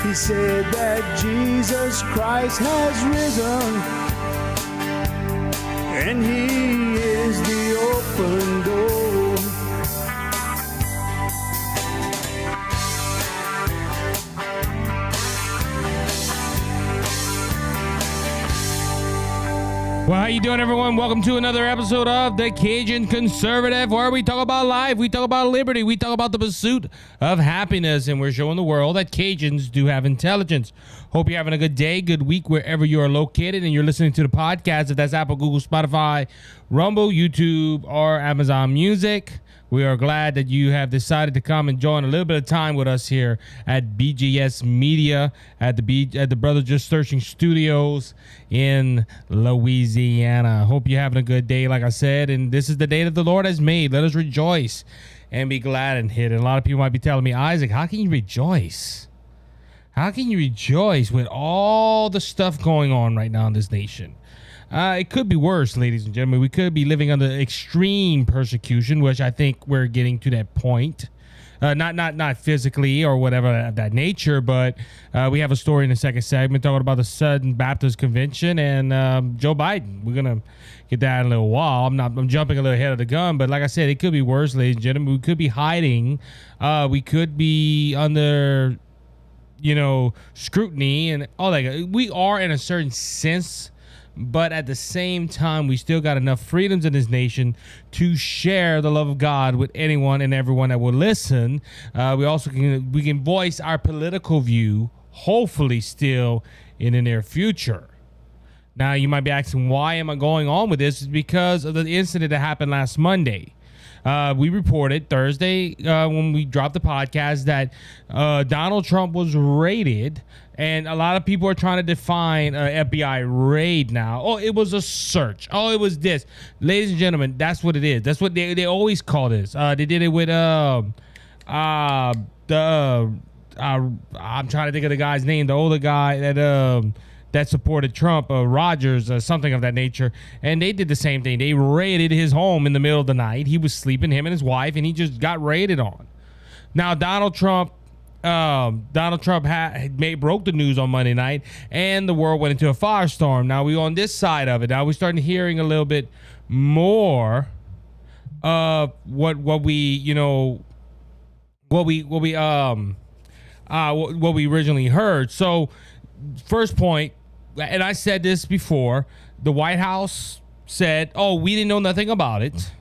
He said that Jesus Christ has risen, and he is the open door. Well, how you doing, everyone? Welcome to another episode of the Cajun Conservative, where we talk about life, we talk about liberty, we talk about the pursuit of happiness, and we're showing the world that Cajuns do have intelligence. Hope you're having a good day, good week, wherever you are located, and you're listening to the podcast, if that's Apple, Google, Spotify, Rumble, YouTube, or Amazon Music. We are glad that you have decided to come and join a little bit of time with us here at BGS Media at the Brother Just Searching Studios in Louisiana. Hope you're having a good day, like I said, and this is the day that the Lord has made. Let us rejoice and be glad in it. And a lot of people might be telling me, Isaac, how can you rejoice? How can you rejoice with all the stuff going on right now in this nation? It could be worse, ladies and gentlemen. We could be living under extreme persecution, which I think we're getting to that point. Not physically or whatever of that nature, but we have a story in the second segment talking about the Southern Baptist Convention and Joe Biden. We're gonna get that in a little while. I'm jumping a little ahead of the gun, but like I said, it could be worse, ladies and gentlemen. We could be hiding. We could be under, scrutiny and all that. We are in a certain sense. But at the same time, we still got enough freedoms in this nation to share the love of God with anyone and everyone that will listen. We also can voice our political view, hopefully still in the near future. Now, you might be asking, why am I going on with this? It's because of the incident that happened last Monday. We reported Thursday when we dropped the podcast that Donald Trump was raided, and a lot of people are trying to define FBI raid now. Oh, it was a search. Oh, it was this. Ladies and gentlemen, that's what it is. That's what they always call this. They did it with I'm trying to think of the guy's name, the older guy that supported Trump, Rogers, something of that nature. And they did the same thing. They raided his home in the middle of the night. He was sleeping, him and his wife, and he just got raided on. Now, Donald Trump broke the news on Monday night, and the world went into a firestorm. Now, we on this side of it. Now, we starting hearing a little bit more of what we originally heard. So, first point, and I said this before, the White House said, we didn't know nothing about it.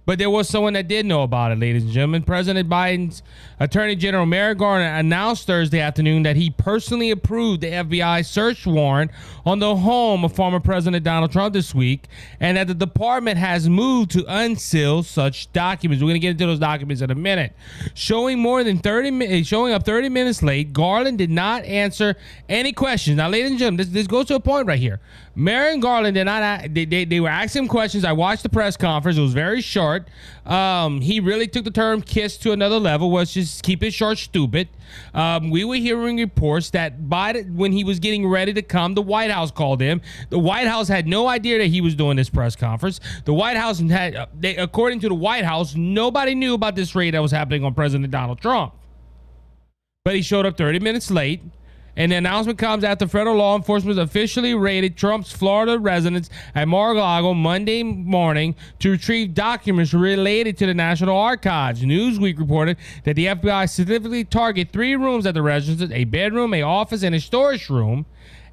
But there was someone that did know about it, ladies and gentlemen. President Biden's Attorney General Merrick Garland announced Thursday afternoon that he personally approved the FBI search warrant on the home of former President Donald Trump this week, and that the department has moved to unseal such documents. We're going to get into those documents in a minute. Showing up 30 minutes late, Garland did not answer any questions. Now, ladies and gentlemen, this goes to a point right here. Merrick and Garland did not. They were asking him questions. I watched the press conference. It was very short. He really took the term "kiss" to another level. Was just keep it short, stupid. We were hearing reports that Biden, when he was getting ready to come, the White House called him. The White House had no idea that he was doing this press conference. The White House had, according to the White House, nobody knew about this raid that was happening on President Donald Trump. But he showed up 30 minutes late. And the announcement comes after federal law enforcement officially raided Trump's Florida residence at Mar-a-Lago Monday morning to retrieve documents related to the National Archives. Newsweek reported that the FBI specifically targeted 3 rooms at the residence, a bedroom, an office, and a storage room,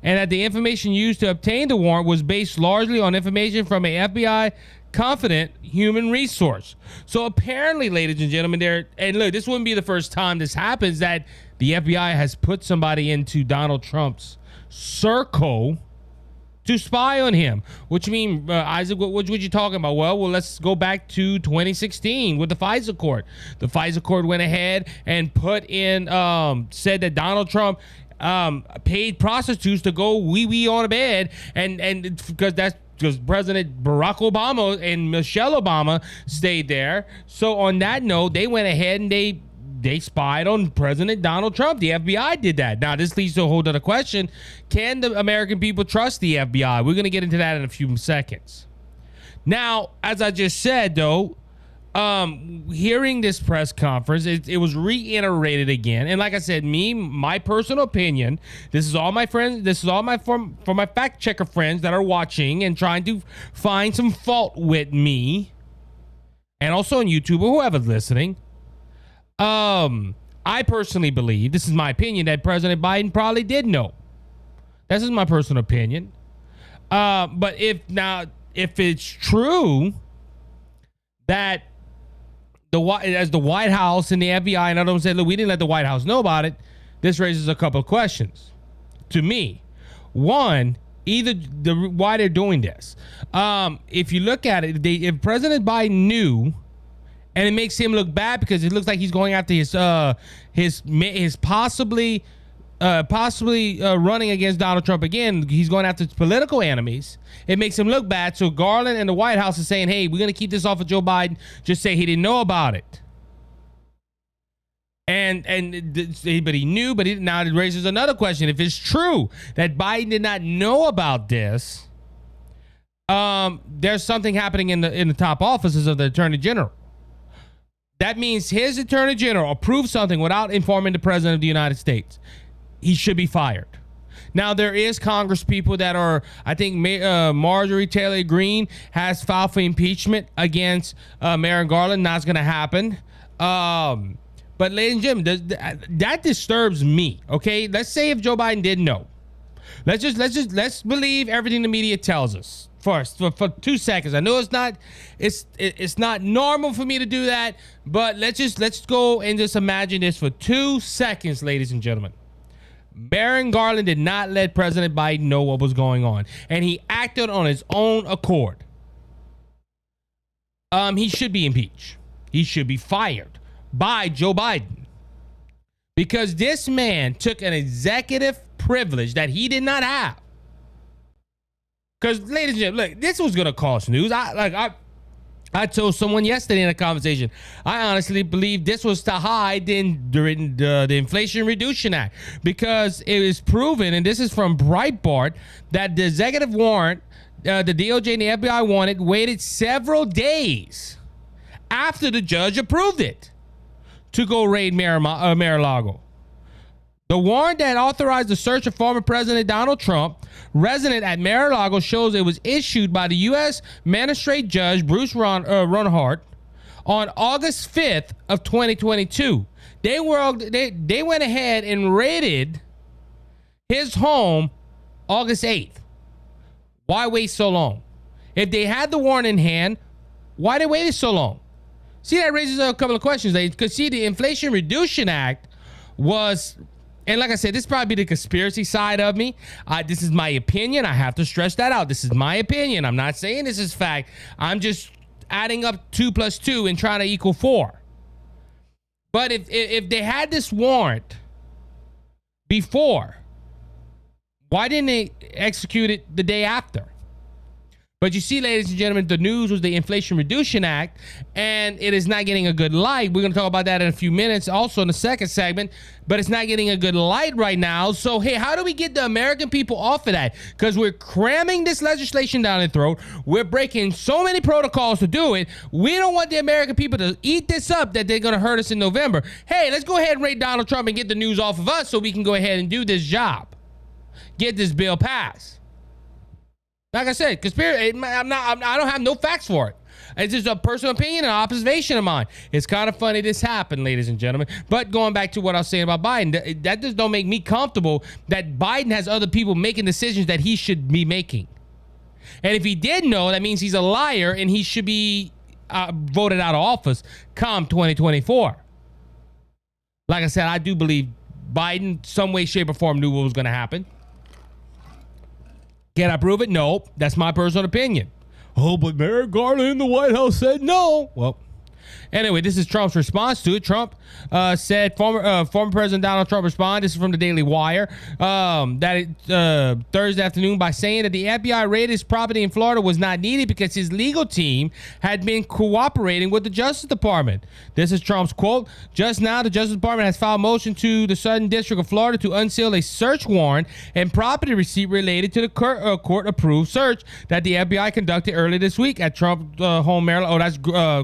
and that the information used to obtain the warrant was based largely on information from an FBI confident human resource. So apparently, ladies and gentlemen, and look, this wouldn't be the first time this happens, that the FBI has put somebody into Donald Trump's circle to spy on him. What you mean, Isaac? What you talking about? Well, let's go back to 2016 with the FISA court. The FISA court went ahead and put in, said that Donald Trump paid prostitutes to go wee on a bed, and because President Barack Obama and Michelle Obama stayed there. So on that note, they went ahead and they spied on President Donald Trump. The FBI did that. Now, this leads to a whole other question. Can the American people trust the FBI? We're going to get into that in a few seconds. Now, as I just said, though, Hearing this press conference, it was reiterated again. And like I said, my personal opinion, this is all my friends, this is all for my fact checker friends that are watching and trying to find some fault with me, and also on YouTube or whoever's listening. I personally believe, this is my opinion, that President Biden probably did know. This is my personal opinion. But if it's true that as the White House and the FBI and others said, look, we didn't let the White House know about it, this raises a couple of questions to me. One, why they're doing this. If you look at it, if President Biden knew, and it makes him look bad because it looks like he's going after his possibly running against Donald Trump again. He's going after his political enemies. It makes him look bad. So Garland and the White House is saying, hey, we're going to keep this off of Joe Biden. Just say he didn't know about it. But he knew, now it raises another question. If it's true that Biden did not know about this, there's something happening in the top offices of the Attorney General. That means his Attorney General approved something without informing the President of the United States. He should be fired. Now, there is Congress people that are, I think Marjorie Taylor Greene has filed for impeachment against Merrick Garland. That's going to happen. But ladies and gentlemen, that disturbs me. Okay, let's say if Joe Biden didn't know. Let's believe everything the media tells us. First, for 2 seconds. I know it's not normal for me to do that, but let's go and just imagine this for 2 seconds, ladies and gentlemen. Merrick Garland did not let President Biden know what was going on, and he acted on his own accord. He should be impeached. He should be fired by Joe Biden, because this man took an executive privilege that he did not have. Because, ladies and gentlemen, look, this was going to cause news. I told someone yesterday in a conversation, I honestly believe this was to hide during the Inflation Reduction Act, because it is proven, and this is from Breitbart, that the executive warrant, the DOJ and the FBI waited several days after the judge approved it to go raid Mar-a-Lago. The warrant that authorized the search of former President Donald Trump, resident at Mar-a-Lago, shows it was issued by the U.S. Magistrate Judge Bruce Runhart on August 5th of 2022. They went ahead and raided his home August 8th. Why wait so long? If they had the warrant in hand, why they waited so long? See, that raises a couple of questions. Because see, the Inflation Reduction Act was... And like I said, this probably be the conspiracy side of me. This is my opinion. I have to stress that out. This is my opinion. I'm not saying this is fact. I'm just adding up 2 + 2 and trying to equal 4. But if they had this warrant before, why didn't they execute it the day after? But you see, ladies and gentlemen, the news was the Inflation Reduction Act, and it is not getting a good light. We're going to talk about that in a few minutes, also in the second segment, but it's not getting a good light right now. So, hey, how do we get the American people off of that? Because we're cramming this legislation down their throat. We're breaking so many protocols to do it. We don't want the American people to eat this up that they're going to hurt us in November. Hey, let's go ahead and raid Donald Trump and get the news off of us so we can go ahead and do this job. Get this bill passed. Like I said, conspiracy. I don't have no facts for it. It's just a personal opinion and observation of mine. It's kind of funny this happened, ladies and gentlemen. But going back to what I was saying about Biden, that just don't make me comfortable that Biden has other people making decisions that he should be making. And if he did know, that means he's a liar and he should be voted out of office come 2024. Like I said, I do believe Biden, some way, shape, or form, knew what was going to happen. Can I prove it? No. That's my personal opinion. Oh, but Merrick Garland in the White House said no. Well, anyway, this is Trump's response to it. Trump said, former President Donald Trump responded, this is from the Daily Wire, Thursday afternoon by saying that the FBI raided his property in Florida was not needed because his legal team had been cooperating with the Justice Department. This is Trump's quote. Just now, the Justice Department has filed motion to the Southern District of Florida to unseal a search warrant and property receipt related to the court-approved search that the FBI conducted earlier this week at Trump's home, Maryland. Oh, that's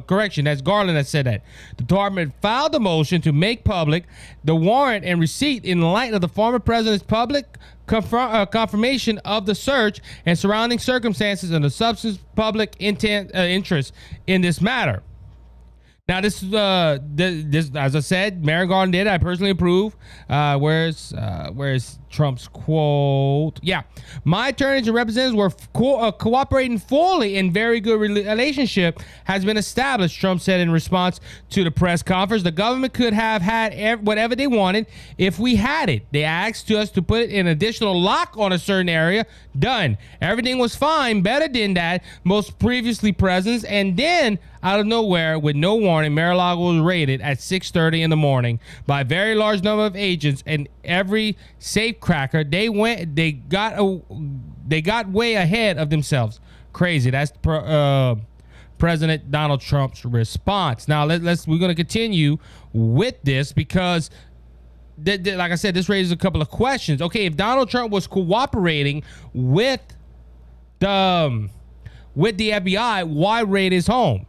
correction. That's Garland that said that. The department filed a motion to make public the warrant and receipt in light of the former president's public confirmation of the search and surrounding circumstances and the substance public interest in this matter. Now, this as I said, Merrick Garland did. I personally approve. Where's Trump's quote? Yeah, my attorneys and representatives were cooperating fully, and very good relationship has been established. Trump said in response to the press conference, the government could have had whatever they wanted if we had it. They asked us to put an additional lock on a certain area. Done. Everything was fine, better than that most previously presidents, and then out of nowhere, with no warning, Mar-a-Lago was raided at 6:30 in the morning by a very large number of agents, and every safecracker they got way ahead of themselves. Crazy. That's President Donald Trump's response. Now we're going to continue with this because, like I said, this raises a couple of questions. Okay, if Donald Trump was cooperating with the FBI, why raid his home?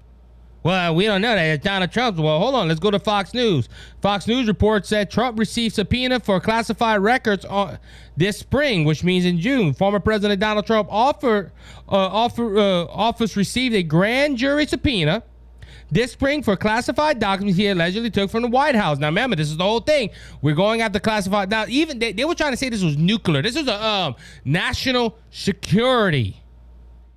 Well, we don't know that. It's Donald Trump's. Well, hold on. Let's go to Fox News. Fox News reports that Trump received subpoena for classified records this spring, which means in June. Former President Donald Trump office received a grand jury subpoena this spring for classified documents he allegedly took from the White House. Now, remember, this is the whole thing. We're going after classified. Now, even they were trying to say this was nuclear. This was a national security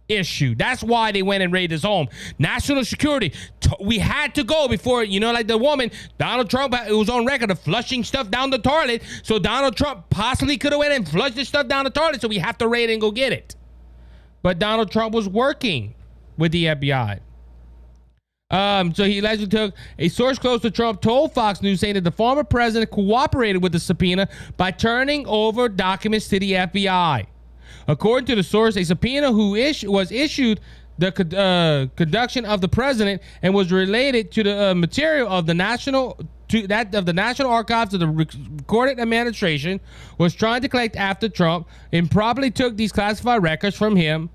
issue. That's why they went and raided his home. National security. We had to go before, like the woman, Donald Trump, it was on record of flushing stuff down the toilet. So Donald Trump possibly could have went and flushed the stuff down the toilet. So we have to raid and go get it. But Donald Trump was working with the FBI. So he allegedly took a source close to Trump told Fox News saying that the former president cooperated with the subpoena by turning over documents to the FBI. According to the source, a subpoena was issued the conduction of the president and was related to the material of the National Archives of the Recorded Administration was trying to collect after Trump improperly took these classified records from him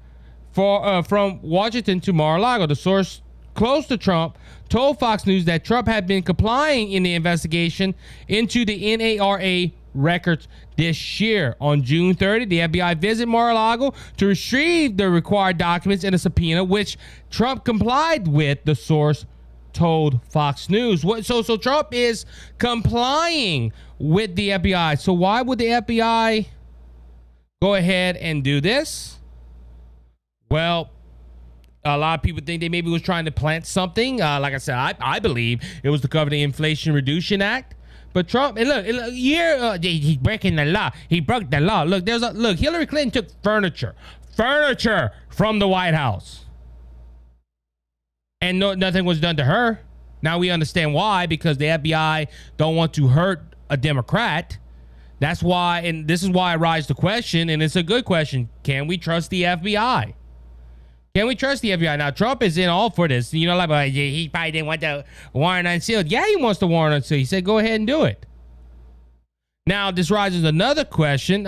from Washington to Mar-a-Lago. The source close to Trump told Fox News that Trump had been complying in the investigation into the NARA records this year. On June 30, the FBI visited Mar-a-Lago to retrieve the required documents in a subpoena, which Trump complied with, the source told Fox News. So Trump is complying with the FBI. So why would the FBI go ahead and do this? Well, a lot of people think they maybe was trying to plant something. Like I said, I believe it was to cover the Inflation Reduction Act. But Trump, and look, he's breaking the law. He broke the law. Look, Hillary Clinton took furniture from the White House, and nothing was done to her. Now we understand why, because the FBI don't want to hurt a Democrat. That's why, and this is why I rise the question, and it's a good question: can we trust the FBI? Can we trust the FBI? Now, Trump is in all for this. He probably didn't want the warrant unsealed. Yeah, he wants the warrant unsealed. He said, go ahead and do it. Now, this raises another question.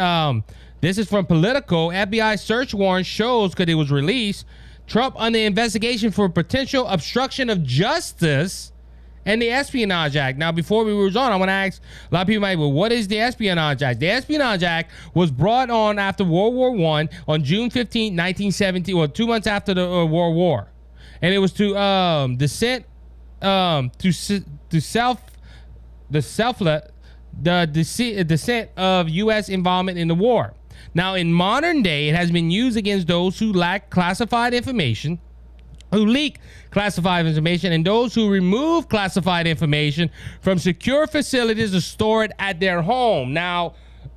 This is from Politico. FBI search warrant shows, because it was released, Trump under investigation for potential obstruction of justice and the Espionage Act. Now, before we move on, I want to ask, a lot of people might be, well, what is the Espionage Act? The Espionage Act was brought on after World War I on June 15, 1917, or 2 months after the World War. And it was to descent of U.S. involvement in the war. Now, in modern day, it has been used against those who lack classified information, who leak classified information, and those who remove classified information from secure facilities to store it at their home. Now,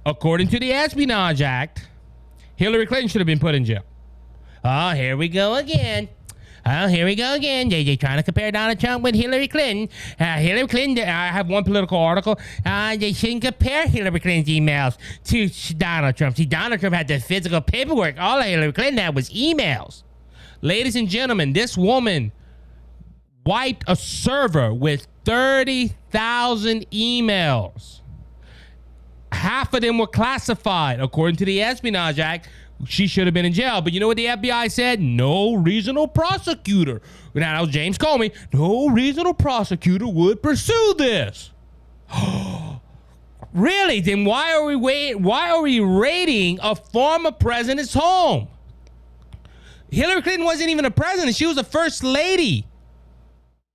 according to the Espionage Act, Hillary Clinton should have been put in jail. Oh, here we go again. JJ trying to compare Donald Trump with Hillary Clinton. Hillary Clinton, I have one political article. They shouldn't compare Hillary Clinton's emails to Donald Trump. See, Donald Trump had the physical paperwork. All Hillary Clinton had was emails. Ladies and gentlemen, this woman wiped a server with 30,000 emails. Half of them were classified, according to the Espionage Act, she should have been in jail. But you know what the FBI said? No reasonable prosecutor. Now, that was James Comey. No reasonable prosecutor would pursue this. Really? Then why are we raiding a former president's home? Hillary Clinton wasn't even a president. She was a first lady.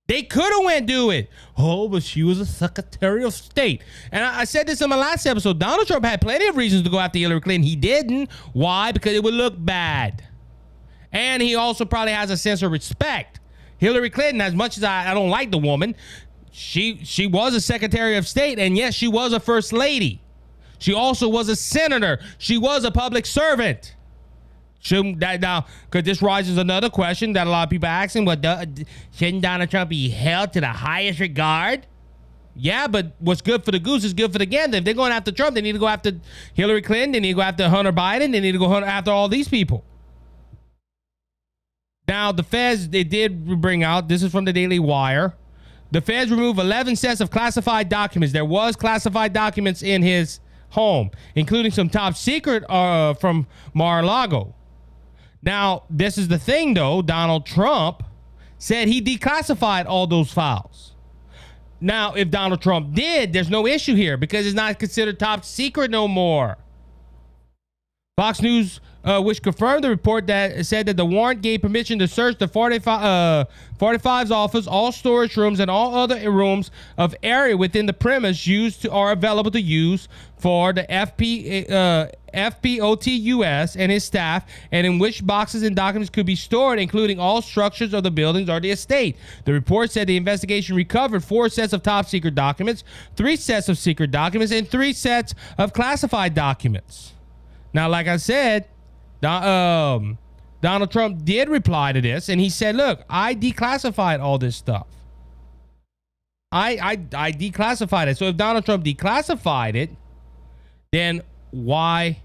They could have went do it. Oh, but she was a Secretary of State. And I said this in my last episode. Donald Trump had plenty of reasons to go after Hillary Clinton. He didn't. Why? Because it would look bad. And he also probably has a sense of respect. Hillary Clinton, as much as I don't like the woman, she was a Secretary of State, and yes, she was a First Lady. She also was a senator. She was a public servant. Shouldn't that now? Because this raises another question that a lot of people are asking: shouldn't Donald Trump be held to the highest regard? Yeah, but what's good for the goose is good for the gander. If they're going after Trump, they need to go after Hillary Clinton. They need to go after Hunter Biden. They need to go after all these people. Now, the feds, they did bring out, this is from the Daily Wire, the feds removed 11 sets of classified documents. There was classified documents in his home, including some top secret from Mar-a-Lago. Now, this is the thing, though. Donald Trump said he declassified all those files. Now, if Donald Trump did, there's no issue here because it's not considered top secret no more. Fox News, which confirmed the report that said that the warrant gave permission to search the 45's office, all storage rooms, and all other rooms of area within the premise used to are available to use for the FPOTUS and his staff, and in which boxes and documents could be stored, including all structures of the buildings or the estate. The report said the investigation recovered 4 sets of top secret documents, 3 sets of secret documents, and 3 sets of classified documents. Now, like I said, Donald Trump did reply to this, and he said, look, I declassified all this stuff. I declassified it. So if Donald Trump declassified it, then why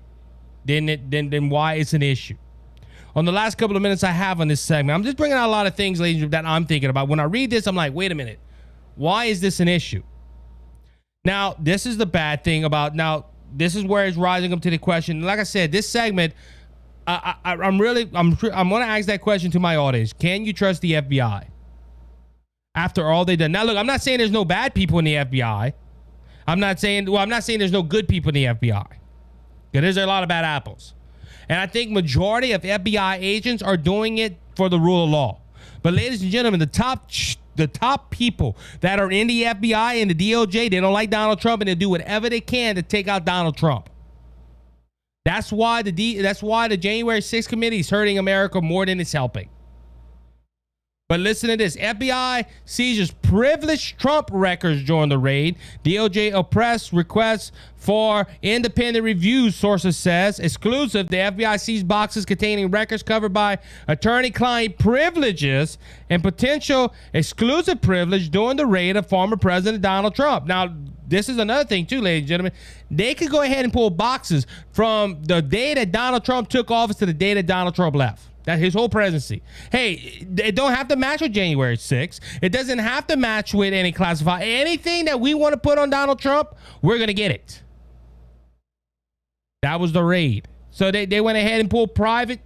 it's an issue? On the last couple of minutes I have on this segment, I'm just bringing out a lot of things, ladies, that I'm thinking about. When I read this, I'm like, wait a minute. Why is this an issue? Now, this is the bad thing about now. This is where it's rising up to the question. Like I said, this segment, I'm going to ask that question to my audience. Can you trust the FBI after all they've done? Now, look, I'm not saying there's no bad people in the FBI. I'm not saying there's no good people in the FBI. There's a lot of bad apples. And I think majority of FBI agents are doing it for the rule of law. But ladies and gentlemen, the top people that are in the FBI and the DOJ, they don't like Donald Trump, and they do whatever they can to take out Donald Trump. That's why the January 6th committee is hurting America more than it's helping. But listen to this. FBI seizes privileged Trump records during the raid. DOJ oppressed requests for independent review, sources says. Exclusive, the FBI seized boxes containing records covered by attorney-client privileges and potential exclusive privilege during the raid of former President Donald Trump. Now, this is another thing too, ladies and gentlemen. They could go ahead and pull boxes from the day that Donald Trump took office to the day that Donald Trump left. That his whole presidency. Hey, it don't have to match with January 6th. It doesn't have to match with any classified. Anything that we want to put on Donald Trump, we're going to get it. That was the raid. So they went ahead and pulled private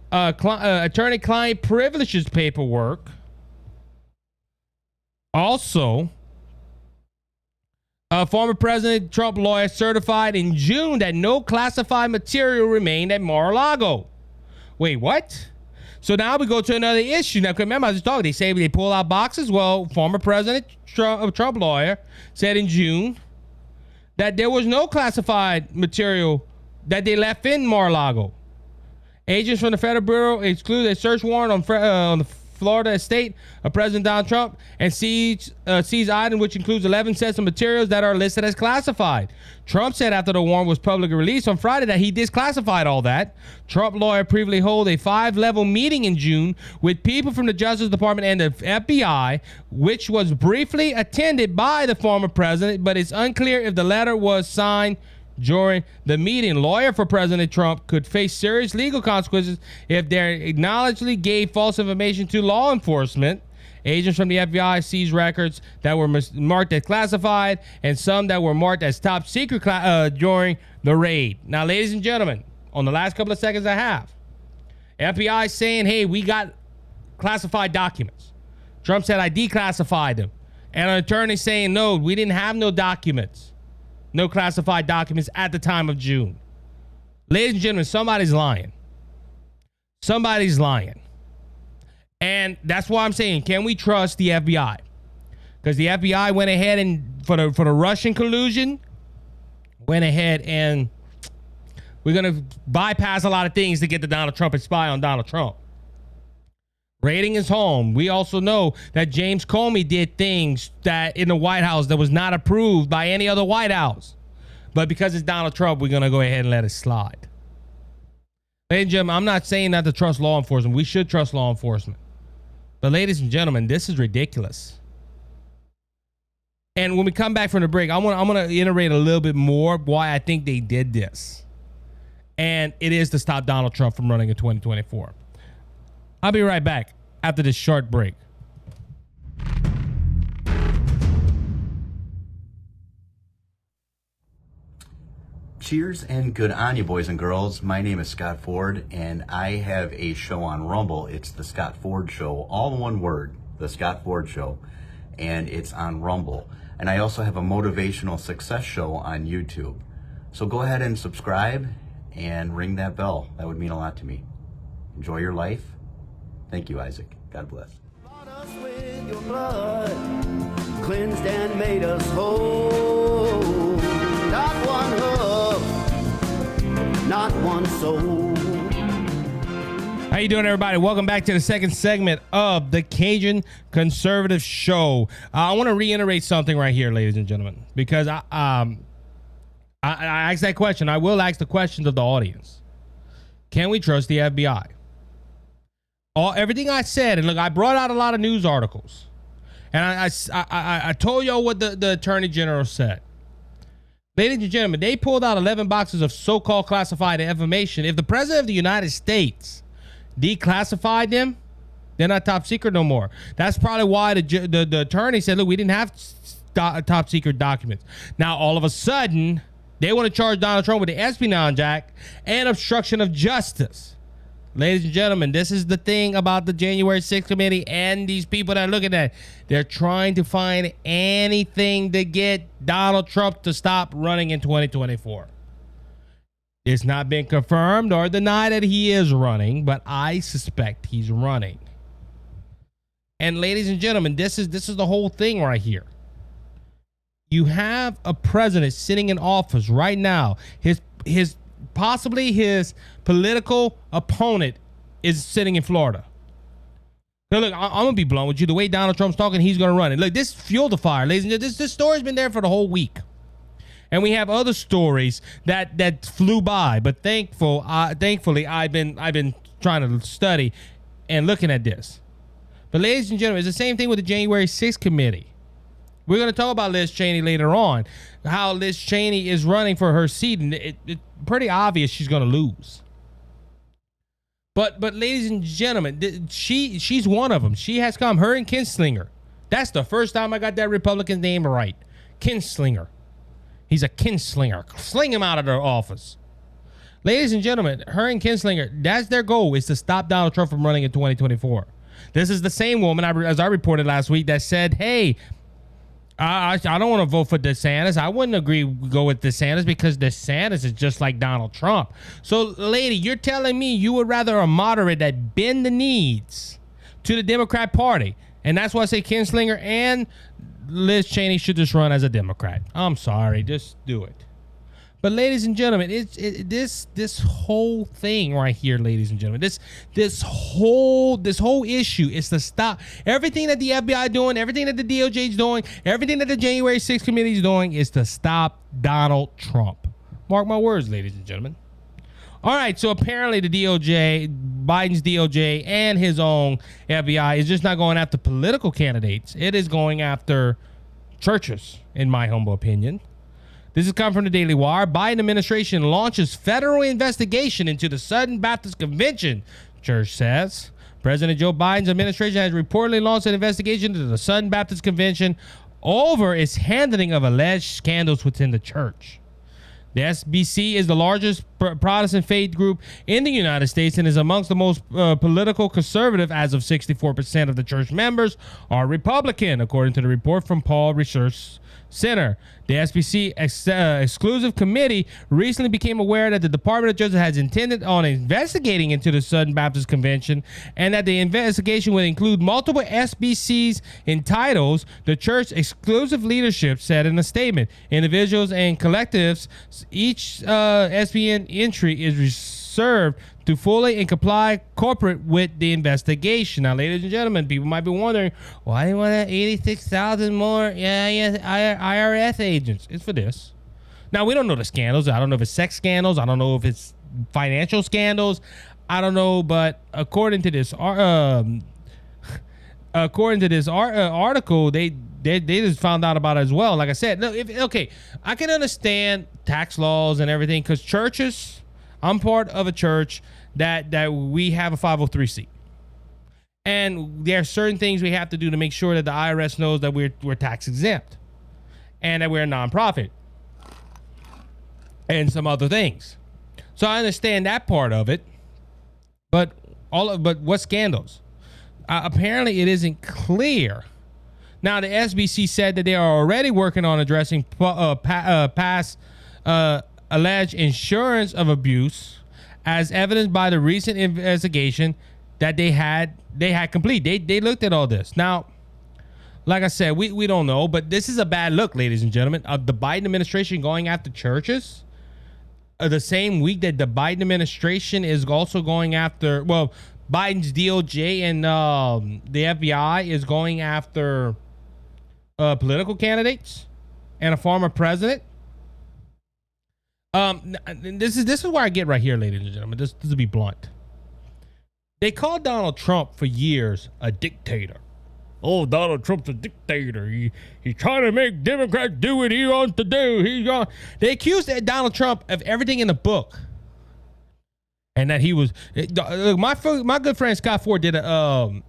attorney-client privileges paperwork. Also, former President Trump lawyer certified in June that no classified material remained at Mar-a-Lago. Wait, what? So now we go to another issue. Now, remember, I was talking. They say they pull out boxes. Well, former President Trump lawyer said in June that there was no classified material that they left in Mar-a-Lago. Agents from the Federal Bureau excluded a search warrant on the Florida estate of President Donald Trump and seized items, which includes 11 sets of materials that are listed as classified. Trump said after the warrant was publicly released on Friday that he declassified all that. Trump lawyer previously held a 5-level meeting in June with people from the Justice Department and the FBI, which was briefly attended by the former president, but it's unclear if the letter was signed during the meeting. Lawyer for President Trump could face serious legal consequences if they acknowledgedly gave false information to law enforcement. Agents from the FBI seized records that were marked as classified and some that were marked as top secret during the raid. Now, ladies and gentlemen, on the last couple of seconds I have. FBI saying, hey, we got classified documents. Trump said, I declassified them. And an attorney saying, no, we didn't have no documents. No classified documents at the time of June. Ladies and gentlemen, somebody's lying. Somebody's lying. And that's why I'm saying, can we trust the FBI? Because the FBI went ahead and, for the Russian collusion, went ahead and we're going to bypass a lot of things to get to Donald Trump and spy on Donald Trump. Raiding his home. We also know that James Comey did things that in the White House that was not approved by any other White House. But because it's Donald Trump, we're going to go ahead and let it slide. Ladies and gentlemen, I'm not saying not to trust law enforcement. We should trust law enforcement. But ladies and gentlemen, this is ridiculous. And when we come back from the break, I'm gonna iterate a little bit more why I think they did this. And it is to stop Donald Trump from running in 2024. I'll be right back after this short break. Cheers and good on you, boys and girls. My name is Scott Ford, and I have a show on Rumble. It's the Scott Ford Show, all in one word, the Scott Ford Show, and it's on Rumble. And I also have a motivational success show on YouTube. So go ahead and subscribe and ring that bell. That would mean a lot to me. Enjoy your life. Thank you, Isaac. God bless. Bought us with your blood, cleansed and made us whole. Not one hoof, not one soul. How you doing, everybody? Welcome back to the second segment of the Cajun Conservative Show. I want to reiterate something right here, ladies and gentlemen, because I asked that question. I will ask the questions of the audience. Can we trust the FBI? Everything I said, and look, I brought out a lot of news articles, and I told y'all what the Attorney General said. Ladies and gentlemen, they pulled out 11 boxes of so-called classified information. If the President of the United States declassified them, they're not top secret no more. That's probably why the attorney said, look, we didn't have top secret documents. Now, all of a sudden, they want to charge Donald Trump with the Espionage Act and obstruction of justice. Ladies and gentlemen, this is the thing about the January 6th committee and these people that are looking at it. They're trying to find anything to get Donald Trump to stop running in 2024. It's not been confirmed or denied that he is running, but I suspect he's running. And ladies and gentlemen, this is the whole thing right here. You have a president sitting in office right now. Possibly his political opponent is sitting in Florida. Now look, I'm gonna be blunt with you. The way Donald Trump's talking, he's gonna run it. Look, this fueled the fire, ladies and gentlemen. This story's been there for the whole week, and we have other stories that flew by. But thankfully, I've been trying to study and looking at this. But ladies and gentlemen, it's the same thing with the January 6th committee. We're going to talk about Liz Cheney later on, how Liz Cheney is running for her seat, and it's pretty obvious she's going to lose. But ladies and gentlemen, she's one of them. She has come, her and Kinslinger. That's the first time I got that Republican name right. Kinslinger. He's a Kinslinger. Sling him out of their office. Ladies and gentlemen, her and Kinslinger, that's their goal, is to stop Donald Trump from running in 2024. This is the same woman, as I reported last week, that said, hey, I don't want to vote for DeSantis. I wouldn't go with DeSantis because DeSantis is just like Donald Trump. So, lady, you're telling me you would rather a moderate that bend the knees to the Democrat Party. And that's why I say Kinslinger and Liz Cheney should just run as a Democrat. I'm sorry. Just do it. But ladies and gentlemen, this whole thing right here, ladies and gentlemen, this whole issue is to stop everything that the FBI doing, everything that the DOJ is doing, everything that the January 6th committee is doing is to stop Donald Trump. Mark my words, ladies and gentlemen. All right, so apparently the DOJ, Biden's DOJ, and his own FBI is just not going after political candidates. It is going after churches, in my humble opinion. This is coming from the Daily Wire. Biden administration launches federal investigation into the Southern Baptist Convention, church says. President Joe Biden's administration has reportedly launched an investigation into the Southern Baptist Convention over its handling of alleged scandals within the church. The SBC is the largest Protestant faith group in the United States and is amongst the most political conservative, as of 64% of the church members are Republican, according to the report from Paul Research Center. The SBC exclusive committee recently became aware that the Department of Justice has intended on investigating into the Southern Baptist Convention, and that the investigation would include multiple SBCs in titles. The church exclusive leadership said in a statement, individuals and collectives, each SBN entry is reserved to fully and comply corporate with the investigation. Now, ladies and gentlemen, people might be wondering, why do you want 86,000 more IRS agents? It's for this. Now, we don't know the scandals. I don't know if it's sex scandals. I don't know if it's financial scandals. I don't know, but according to this article, they just found out about it as well. Like I said, no, okay, I can understand tax laws and everything, because churches, I'm part of a church that we have a 503c, and there are certain things we have to do to make sure that the IRS knows that we're tax exempt and that we're a nonprofit and some other things. So I understand that part of it, but what scandals? Apparently, it isn't clear. Now, the SBC said that they are already working on addressing past alleged insurance of abuse, as evidenced by the recent investigation that they had complete. They looked at all this. Now, like I said, we don't know, but this is a bad look, ladies and gentlemen, of the Biden administration going after churches. The same week that the Biden administration is also going after, well, Biden's DOJ and the FBI is going after political candidates and a former president. This is where I get right here, ladies and gentlemen. This to be blunt. They called Donald Trump for years a dictator. Oh, Donald Trump's a dictator. He's trying to make Democrats do what he wants to do. They accused Donald Trump of everything in the book, and that he was. My good friend Scott Ford did a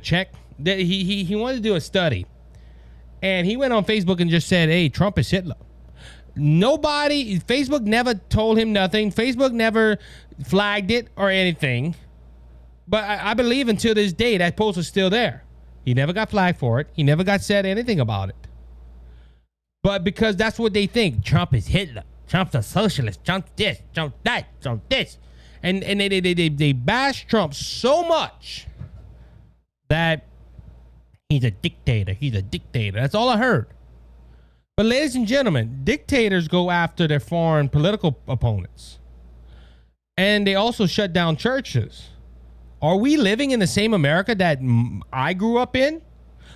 check. That he wanted to do a study, and he went on Facebook and just said, "Hey, Trump is Hitler." Facebook never told him nothing. Facebook never flagged it or anything. But I believe until this day that post is still there. He never got flagged for it. He never got said anything about it. But because that's what they think. Trump is Hitler. Trump's a socialist. Trump this. Trump that. Trump this. And they bash Trump so much that he's a dictator. He's a dictator. That's all I heard. But ladies and gentlemen, dictators go after their foreign political opponents. And they also shut down churches. Are we living in the same America that I grew up in?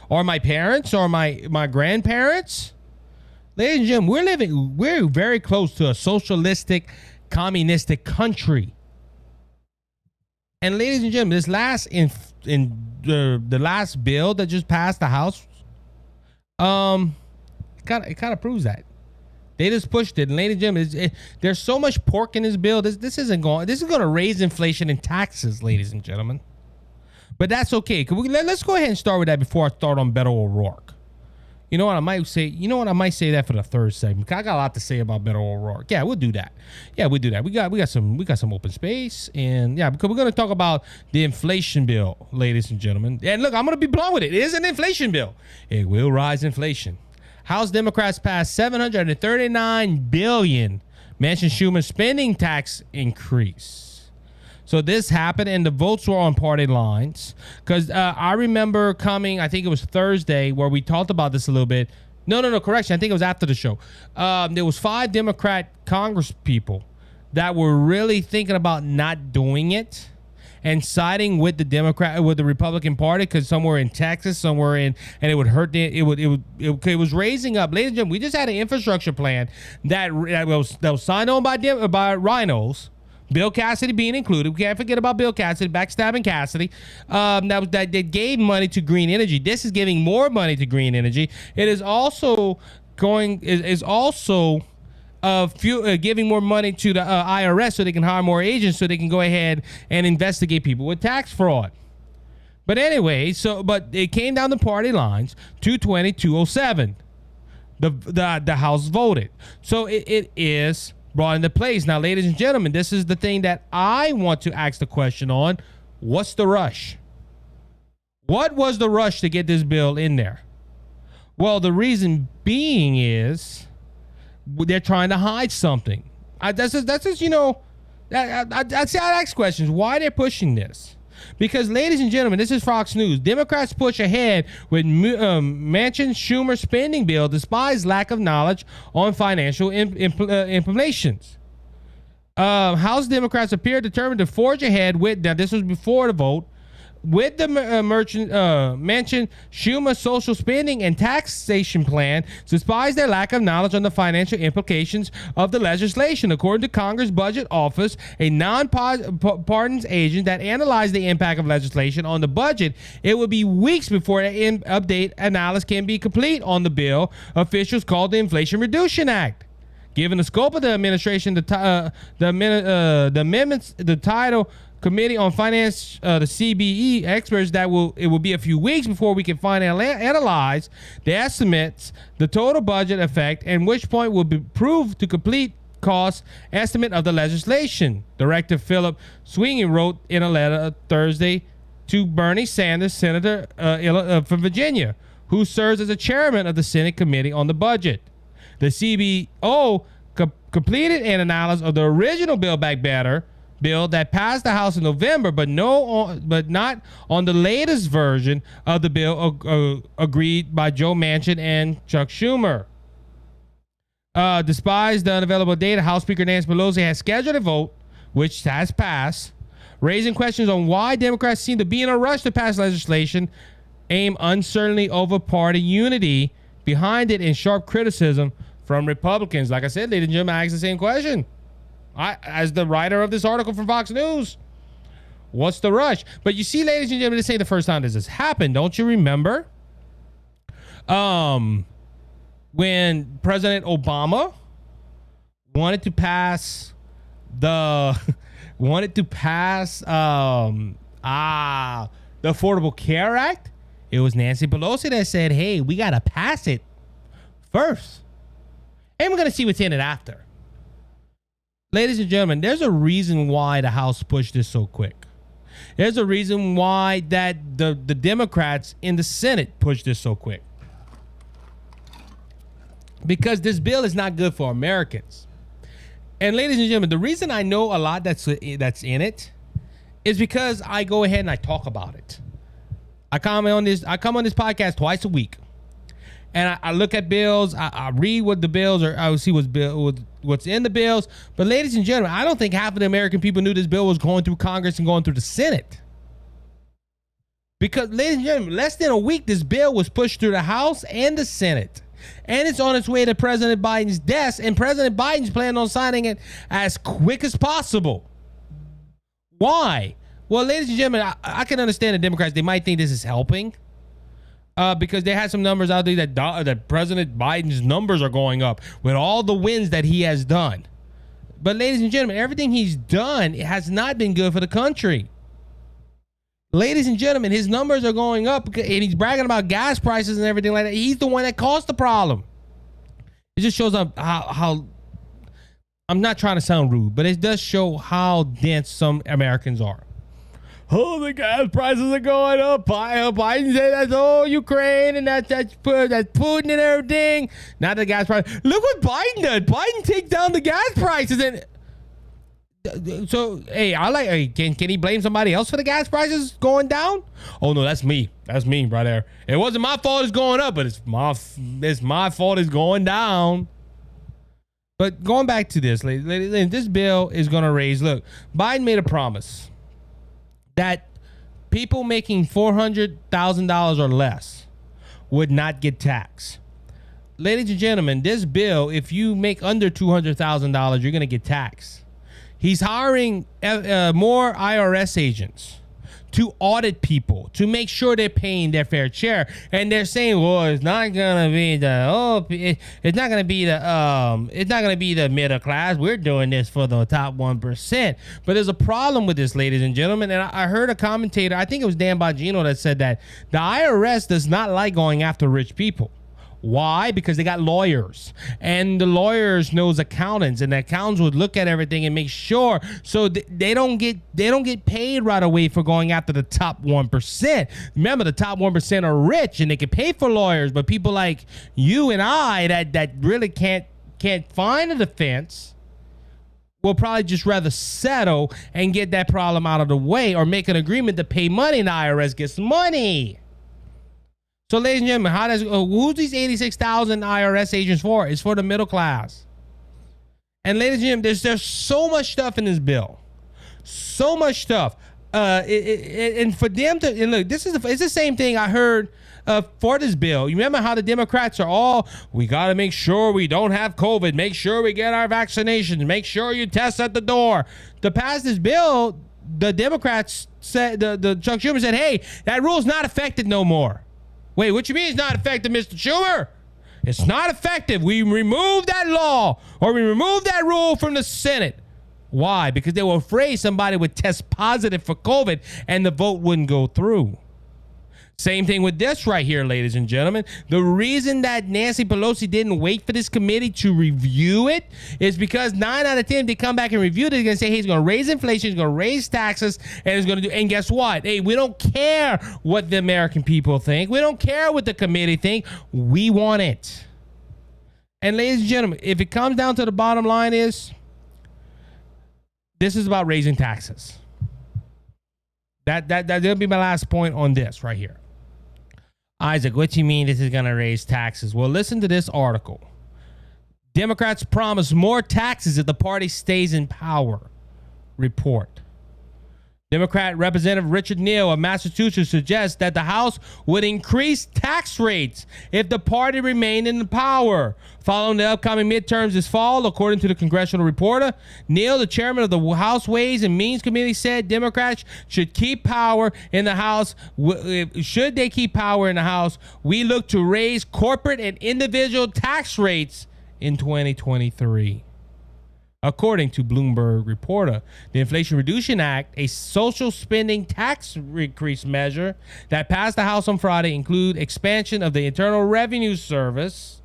Or my parents or my grandparents? Ladies and gentlemen, we're very close to a socialistic, communistic country. And ladies and gentlemen, this last the last bill that just passed the House, it kind of proves that. They just pushed it. And ladies and gentlemen, there's so much pork in this bill. This is going to raise inflation and taxes, ladies and gentlemen. But that's okay. Let's go ahead and start with that before I start on Beto O'Rourke. You know what I might say? I might say that for the third segment. I got a lot to say about Beto O'Rourke. Yeah, we'll do that. We got some open space, and yeah, because we're going to talk about the inflation bill, ladies and gentlemen. And look, I'm going to be blunt with it. It is an inflation bill. It will rise inflation. House Democrats passed $739 billion Manchin Schumer spending tax increase. So this happened, and the votes were on party lines. Because I remember coming, I think it was Thursday, where we talked about this a little bit. No, correction. I think it was after the show. There was 5 Democrat Congress people that were really thinking about not doing it and siding with the Republican Party, because somewhere in Texas, and it would hurt it was raising up. Ladies and gentlemen, we just had an infrastructure plan that was signed on by rhinos. Bill Cassidy being included. We can't forget about Bill Cassidy, backstabbing Cassidy. That gave money to green energy. This is giving more money to green energy. It is also giving more money to the IRS so they can hire more agents, so they can go ahead and investigate people with tax fraud. But anyway, but it came down the party lines, 220-207. The House voted. So it is brought into place. Now, ladies and gentlemen, this is the thing that I want to ask the question on. What's the rush? What was the rush to get this bill in there? Well, the reason being is they're trying to hide something. That's just you know, I ask questions. Why they're pushing this? Because, ladies and gentlemen, this is Fox News. Democrats push ahead with Manchin-Schumer spending bill despite lack of knowledge on financial implications. House Democrats appear determined to forge ahead with, now this was before the vote, with the Manchin-Schumer social spending and taxation plan, despite their lack of knowledge on the financial implications of the legislation. According to Congress Budget Office, a non-partisan agent that analyzed the impact of legislation on the budget, it will be weeks before the update analysis can be complete on the bill. Officials called the Inflation Reduction Act. Given the scope of the administration, the amendments, the title Committee on Finance, the CBE experts, it will be a few weeks before we can finally analyze the estimates, the total budget effect, and which point will be proved to complete cost estimate of the legislation. Director Philip Sweeney wrote in a letter Thursday to Bernie Sanders, Senator from Virginia, who serves as the chairman of the Senate Committee on the Budget. The CBO completed an analysis of the original Build Back Better bill that passed the House in November, but not on the latest version of the bill agreed by Joe Manchin and Chuck Schumer. Despite the unavailable data, House Speaker Nancy Pelosi has scheduled a vote, which has passed, raising questions on why Democrats seem to be in a rush to pass legislation aimed uncertainly over party unity behind it, and sharp criticism from Republicans. Like I said, ladies and gentlemen, I asked the same question. As the writer of this article from Fox News, what's the rush? But you see, ladies and gentlemen, this ain't the first time this has happened. Don't you remember? When President Obama wanted to pass the Affordable Care Act, it was Nancy Pelosi that said, hey, we got to pass it first. And we're going to see what's in it after. Ladies and gentlemen, there's a reason why the House pushed this so quick. There's a reason why that the Democrats in the Senate pushed this so quick. Because this bill is not good for Americans. And ladies and gentlemen, the reason I know a lot that's in it is because I go ahead and I talk about it. I come on this podcast twice a week. And I look at bills, I read what the bills are, I will see what's in the bills. But ladies and gentlemen, I don't think half of the American people knew this bill was going through Congress and going through the Senate. Because, ladies and gentlemen, less than a week, this bill was pushed through the House and the Senate. And it's on its way to President Biden's desk, and President Biden's planning on signing it as quick as possible. Why? Well, ladies and gentlemen, I can understand the Democrats. They might think this is helping. Because they had some numbers out there that President Biden's numbers are going up with all the wins that he has done. But ladies and gentlemen, everything he's done, it has not been good for the country. Ladies and gentlemen, his numbers are going up, and he's bragging about gas prices and everything like that. He's the one that caused the problem. It just shows up how I'm not trying to sound rude, but it does show how dense some Americans are. Oh, the gas prices are going up. Biden said that's all Ukraine and that's Putin and everything. Not the gas price. Look what Biden did. Biden take down the gas prices. And so, hey, can he blame somebody else for the gas prices going down? Oh no, that's me. That's me right there. It wasn't my fault it's going up, but it's my fault it's going down. But going back to this, ladies, this bill is going to raise. Look, Biden made a promise that people making $400,000 or less would not get taxed. Ladies and gentlemen, this bill, if you make under $200,000, you're going to get taxed. He's hiring more IRS agents to audit people, to make sure they're paying their fair share. And they're saying, well, it's not going to be it's not going to be the middle class. We're doing this for the top 1%. But there's a problem with this, ladies and gentlemen. And I heard a commentator, I think it was Dan Bongino, that said that the IRS does not like going after rich people. Why? Because they got lawyers, and the lawyers knows accountants, and the accountants would look at everything and make sure so they don't get paid right away for going after the top 1%. Remember, the top 1% are rich and they can pay for lawyers, but people like you and I that really can't find a defense will probably just rather settle and get that problem out of the way, or make an agreement to pay money, and the IRS gets money. So, ladies and gentlemen, who's these 86,000 IRS agents for? It's for the middle class. And ladies and gentlemen, there's so much stuff in this bill, so much stuff. And for them to, and look, it's the same thing I heard for this bill. You remember how the Democrats are all, we got to make sure we don't have COVID, make sure we get our vaccinations, make sure you test at the door. To pass this bill, the Democrats said, the Chuck Schumer said, hey, that rule's not effective no more. Wait, what you mean it's not effective, Mr. Schumer? It's not effective. We removed that law, or we removed that rule from the Senate. Why? Because they were afraid somebody would test positive for COVID and the vote wouldn't go through. Same thing with this right here, ladies and gentlemen. The reason that Nancy Pelosi didn't wait for this committee to review it is because 9 out of 10, they come back and review it, they're going to say, hey, he's going to raise inflation, he's going to raise taxes, and he's going to do, and guess what? Hey, we don't care what the American people think. We don't care what the committee think. We want it. And ladies and gentlemen, if it comes down to the bottom line is, this is about raising taxes. That'll be my last point on this right here. Isaac, what do you mean this is going to raise taxes? Well, listen to this article. Democrats promise more taxes if the party stays in power. Report. Democrat Representative Richard Neal of Massachusetts suggests that the House would increase tax rates if the party remained in power. Following the upcoming midterms this fall, according to the Congressional Reporter, Neal, the chairman of the House Ways and Means Committee, said Democrats should keep power in the House. Should they keep power in the House, we look to raise corporate and individual tax rates in 2023. According to Bloomberg Reporter, the Inflation Reduction Act, a social spending tax increase measure that passed the House on Friday, include expansion of the Internal Revenue Service.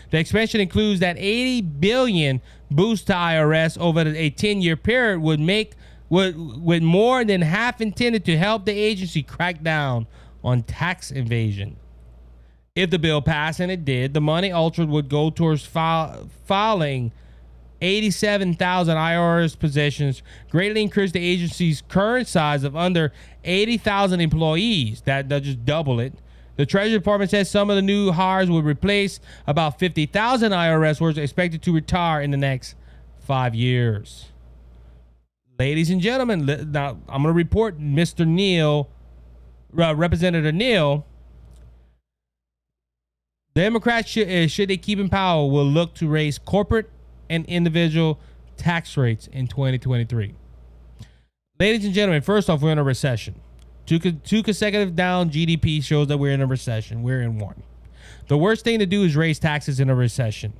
The expansion includes that $80 billion boost to IRS over a 10-year period would more than half intended to help the agency crack down on tax evasion. If the bill passed, and it did, the money altered would go towards filing 87,000 IRS positions, greatly increase the agency's current size of under 80,000 employees. They'll just double it. The Treasury Department says some of the new hires will replace about 50,000 IRS workers expected to retire in the next 5 years. Ladies and gentlemen, now I'm going to report Mr. Neal, Representative Neal. Democrats, should they keep in power, will look to raise corporate and individual tax rates in 2023. Ladies and gentlemen, first off, we're in a recession. Two consecutive down GDP shows that we're in a recession. We're in one. The worst thing to do is raise taxes in a recession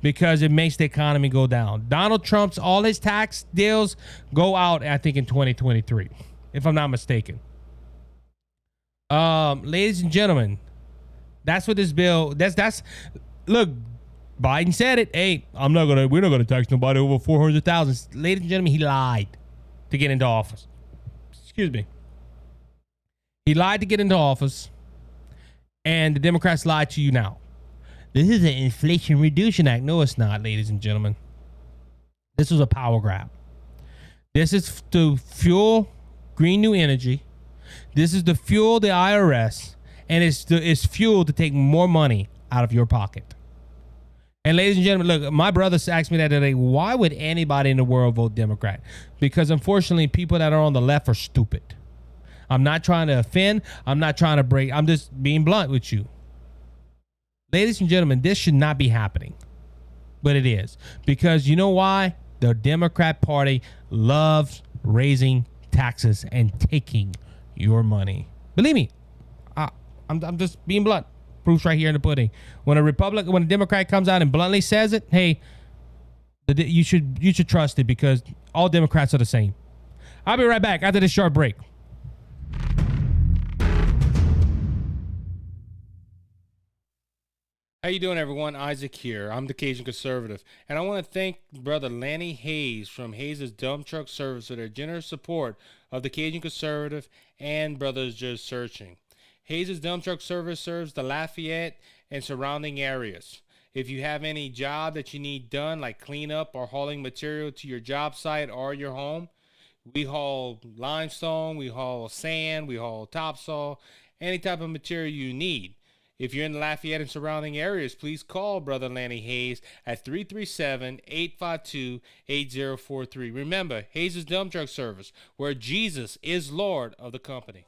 because it makes the economy go down. Donald Trump's, all his tax deals go out, I think, in 2023, if I'm not mistaken. Ladies and gentlemen, that's what this bill, look, Biden said it. Hey, we're not gonna tax nobody over 400,000. Ladies and gentlemen, he lied to get into office. Excuse me. He lied to get into office, and the Democrats lied to you now. This is an Inflation Reduction Act. No, it's not, ladies and gentlemen. This was a power grab. This is to fuel green new energy. This is to fuel the IRS, and it's fuel to take more money out of your pocket. And ladies and gentlemen, look, my brother asked me that today, why would anybody in the world vote Democrat? Because unfortunately, people that are on the left are stupid. I'm not trying to offend. I'm not trying to break. I'm just being blunt with you. Ladies and gentlemen, this should not be happening. But it is. Because you know why? The Democrat Party loves raising taxes and taking your money. Believe me, I'm just being blunt. Proof's right here in the pudding. When a Democrat comes out and bluntly says it, hey, you should trust it because all Democrats are the same. I'll be right back after this short break. Hey you doing, everyone? Isaac here. I'm the Cajun Conservative, and I want to thank Brother Lanny Hayes from Hayes' Dump Truck Service for their generous support of the Cajun Conservative and Brothers Just Searching. Hayes' Dump Truck Service serves the Lafayette and surrounding areas. If you have any job that you need done, like cleanup or hauling material to your job site or your home, we haul limestone, we haul sand, we haul topsoil, any type of material you need. If you're in the Lafayette and surrounding areas, please call Brother Lanny Hayes at 337-852-8043. Remember, Hayes' Dump Truck Service, where Jesus is Lord of the company.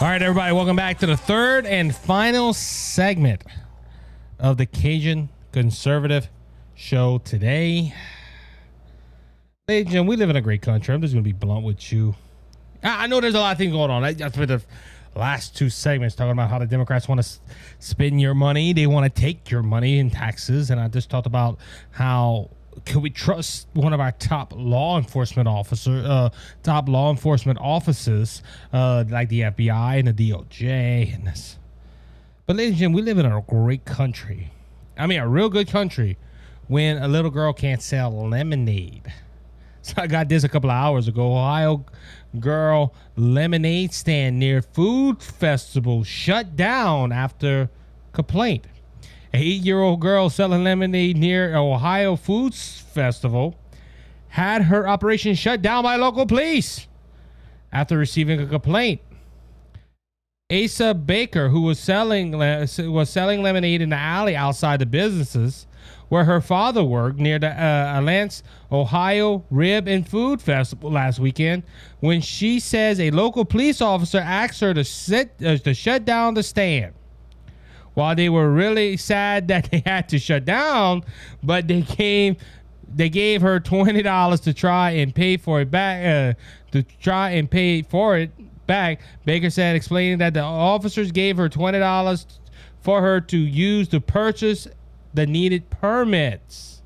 All right, everybody, welcome back to the third and final segment of the Cajun Conservative Show today. Ladies and gentlemen, we live in a great country. I'm just going to be blunt with you. I know there's a lot of things going on. I just spent the last two segments talking about how the Democrats want to spend your money. They want to take your money in taxes. And I just talked about how can we trust one of our top law enforcement officers, like the F.B.I. and the DOJ and this. But ladies and gentlemen, we live in a great country. I mean, a real good country when a little girl can't sell lemonade. So I got this a couple of hours ago. Ohio girl lemonade stand near food festival shut down after complaint. An 8-year-old girl selling lemonade near Ohio Foods Festival had her operation shut down by local police after receiving a complaint. Asa Baker, who was selling lemonade in the alley outside the businesses where her father worked near the Alliance, Ohio Rib and Food Festival last weekend, when she says a local police officer asked her to shut down the stand. While they were really sad that they had to shut down, but they gave her $20 to try and pay for it back. Baker said, explaining that the officers gave her $20 for her to use to purchase the needed permits.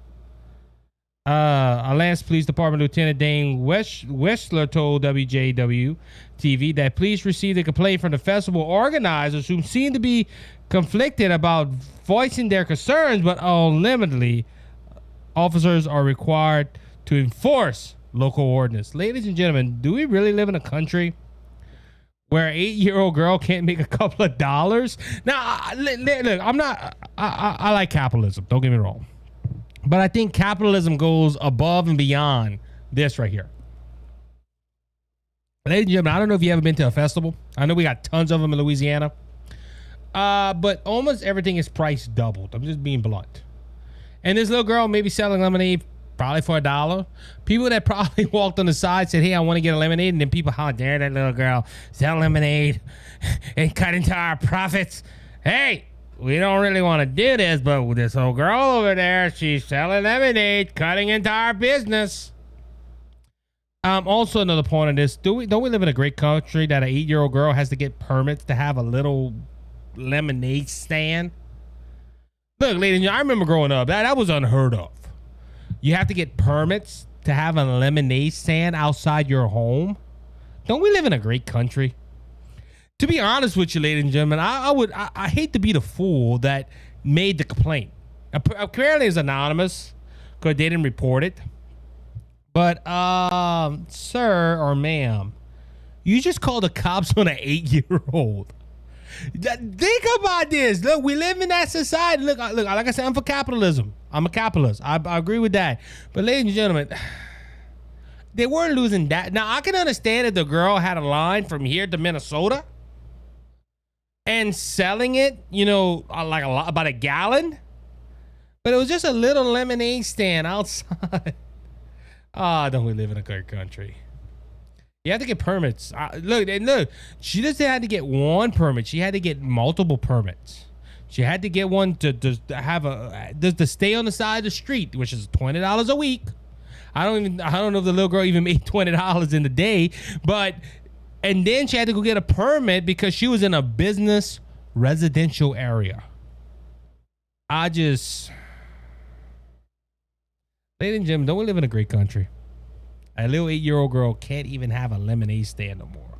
Alliance Police Department Lieutenant Dane Westler told WJW TV that police received a complaint from the festival organizers who seemed to be conflicted about voicing their concerns, but unlimitedly, officers are required to enforce local ordinance. Ladies and gentlemen, do we really live in a country where an 8-year-old girl can't make a couple of dollars? Now, look, I like capitalism. Don't get me wrong. But I think capitalism goes above and beyond this right here. Ladies and gentlemen, I don't know if you ever been to a festival. I know we got tons of them in Louisiana. But almost everything is price doubled. I'm just being blunt. And this little girl may be selling lemonade probably for $1. People that probably walked on the side said, hey, I want to get a lemonade. And then people, how dare that little girl sell lemonade and cut into our profits. Hey, we don't really want to do this, but with this little girl over there, she's selling lemonade, cutting into our business. Also another point on this, don't we live in a great country that an 8-year-old girl has to get permits to have a little lemonade stand? Look, ladies and gentlemen, I remember growing up, that was unheard of. You have to get permits to have a lemonade stand outside your home. Don't we live in a great country? To be honest with you, ladies and gentlemen, I hate to be the fool that made the complaint. Apparently it's anonymous because they didn't report it. But, sir or ma'am, you just called the cops on an 8-year-old. Think about this. Look, we live in that society. Look, like I said, I'm for capitalism. I'm a capitalist. I agree with that. But ladies and gentlemen, they weren't losing that. Now, I can understand if the girl had a line from here to Minnesota and selling it, like about a gallon. But it was just a little lemonade stand outside. Don't we live in a great country? You have to get permits. Look, she doesn't have to get one permit. She had to get multiple permits. She had to get one to have to stay on the side of the street, which is $20 a week. I don't know if the little girl even made $20 in the day, and then she had to go get a permit because she was in a business residential area. Ladies Ladies and gentlemen, don't we live in a great country? A little 8-year-old girl can't even have a lemonade stand no more.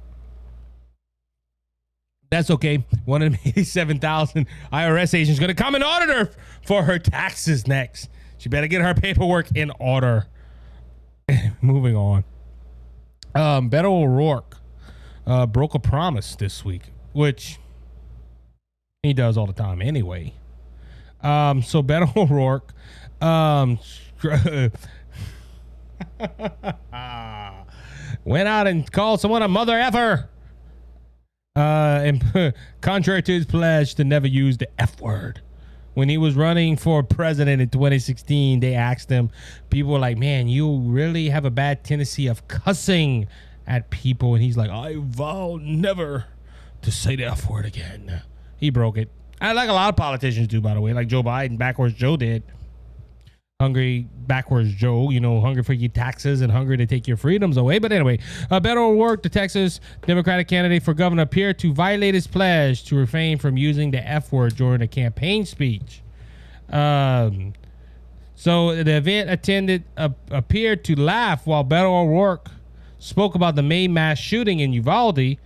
That's okay. 187,000 IRS agents going to come and audit her for her taxes next. She better get her paperwork in order. Moving on. Beto O'Rourke broke a promise this week, which he does all the time anyway. So Beto O'Rourke went out and called someone a mother effer. And contrary to his pledge to never use the F word. When he was running for president in 2016, they asked him, people were like, man, you really have a bad tendency of cussing at people. And he's like, I vow never to say the F word again. He broke it. I like a lot of politicians do, by the way, like Joe Biden, backwards Joe did. Hungry backwards Joe, hungry for your taxes and hungry to take your freedoms away. But anyway, Beto O'Rourke, the Texas Democratic candidate for governor, appeared to violate his pledge to refrain from using the F word during a campaign speech. So the event attended appeared to laugh while Beto O'Rourke spoke about the May mass shooting in Uvalde,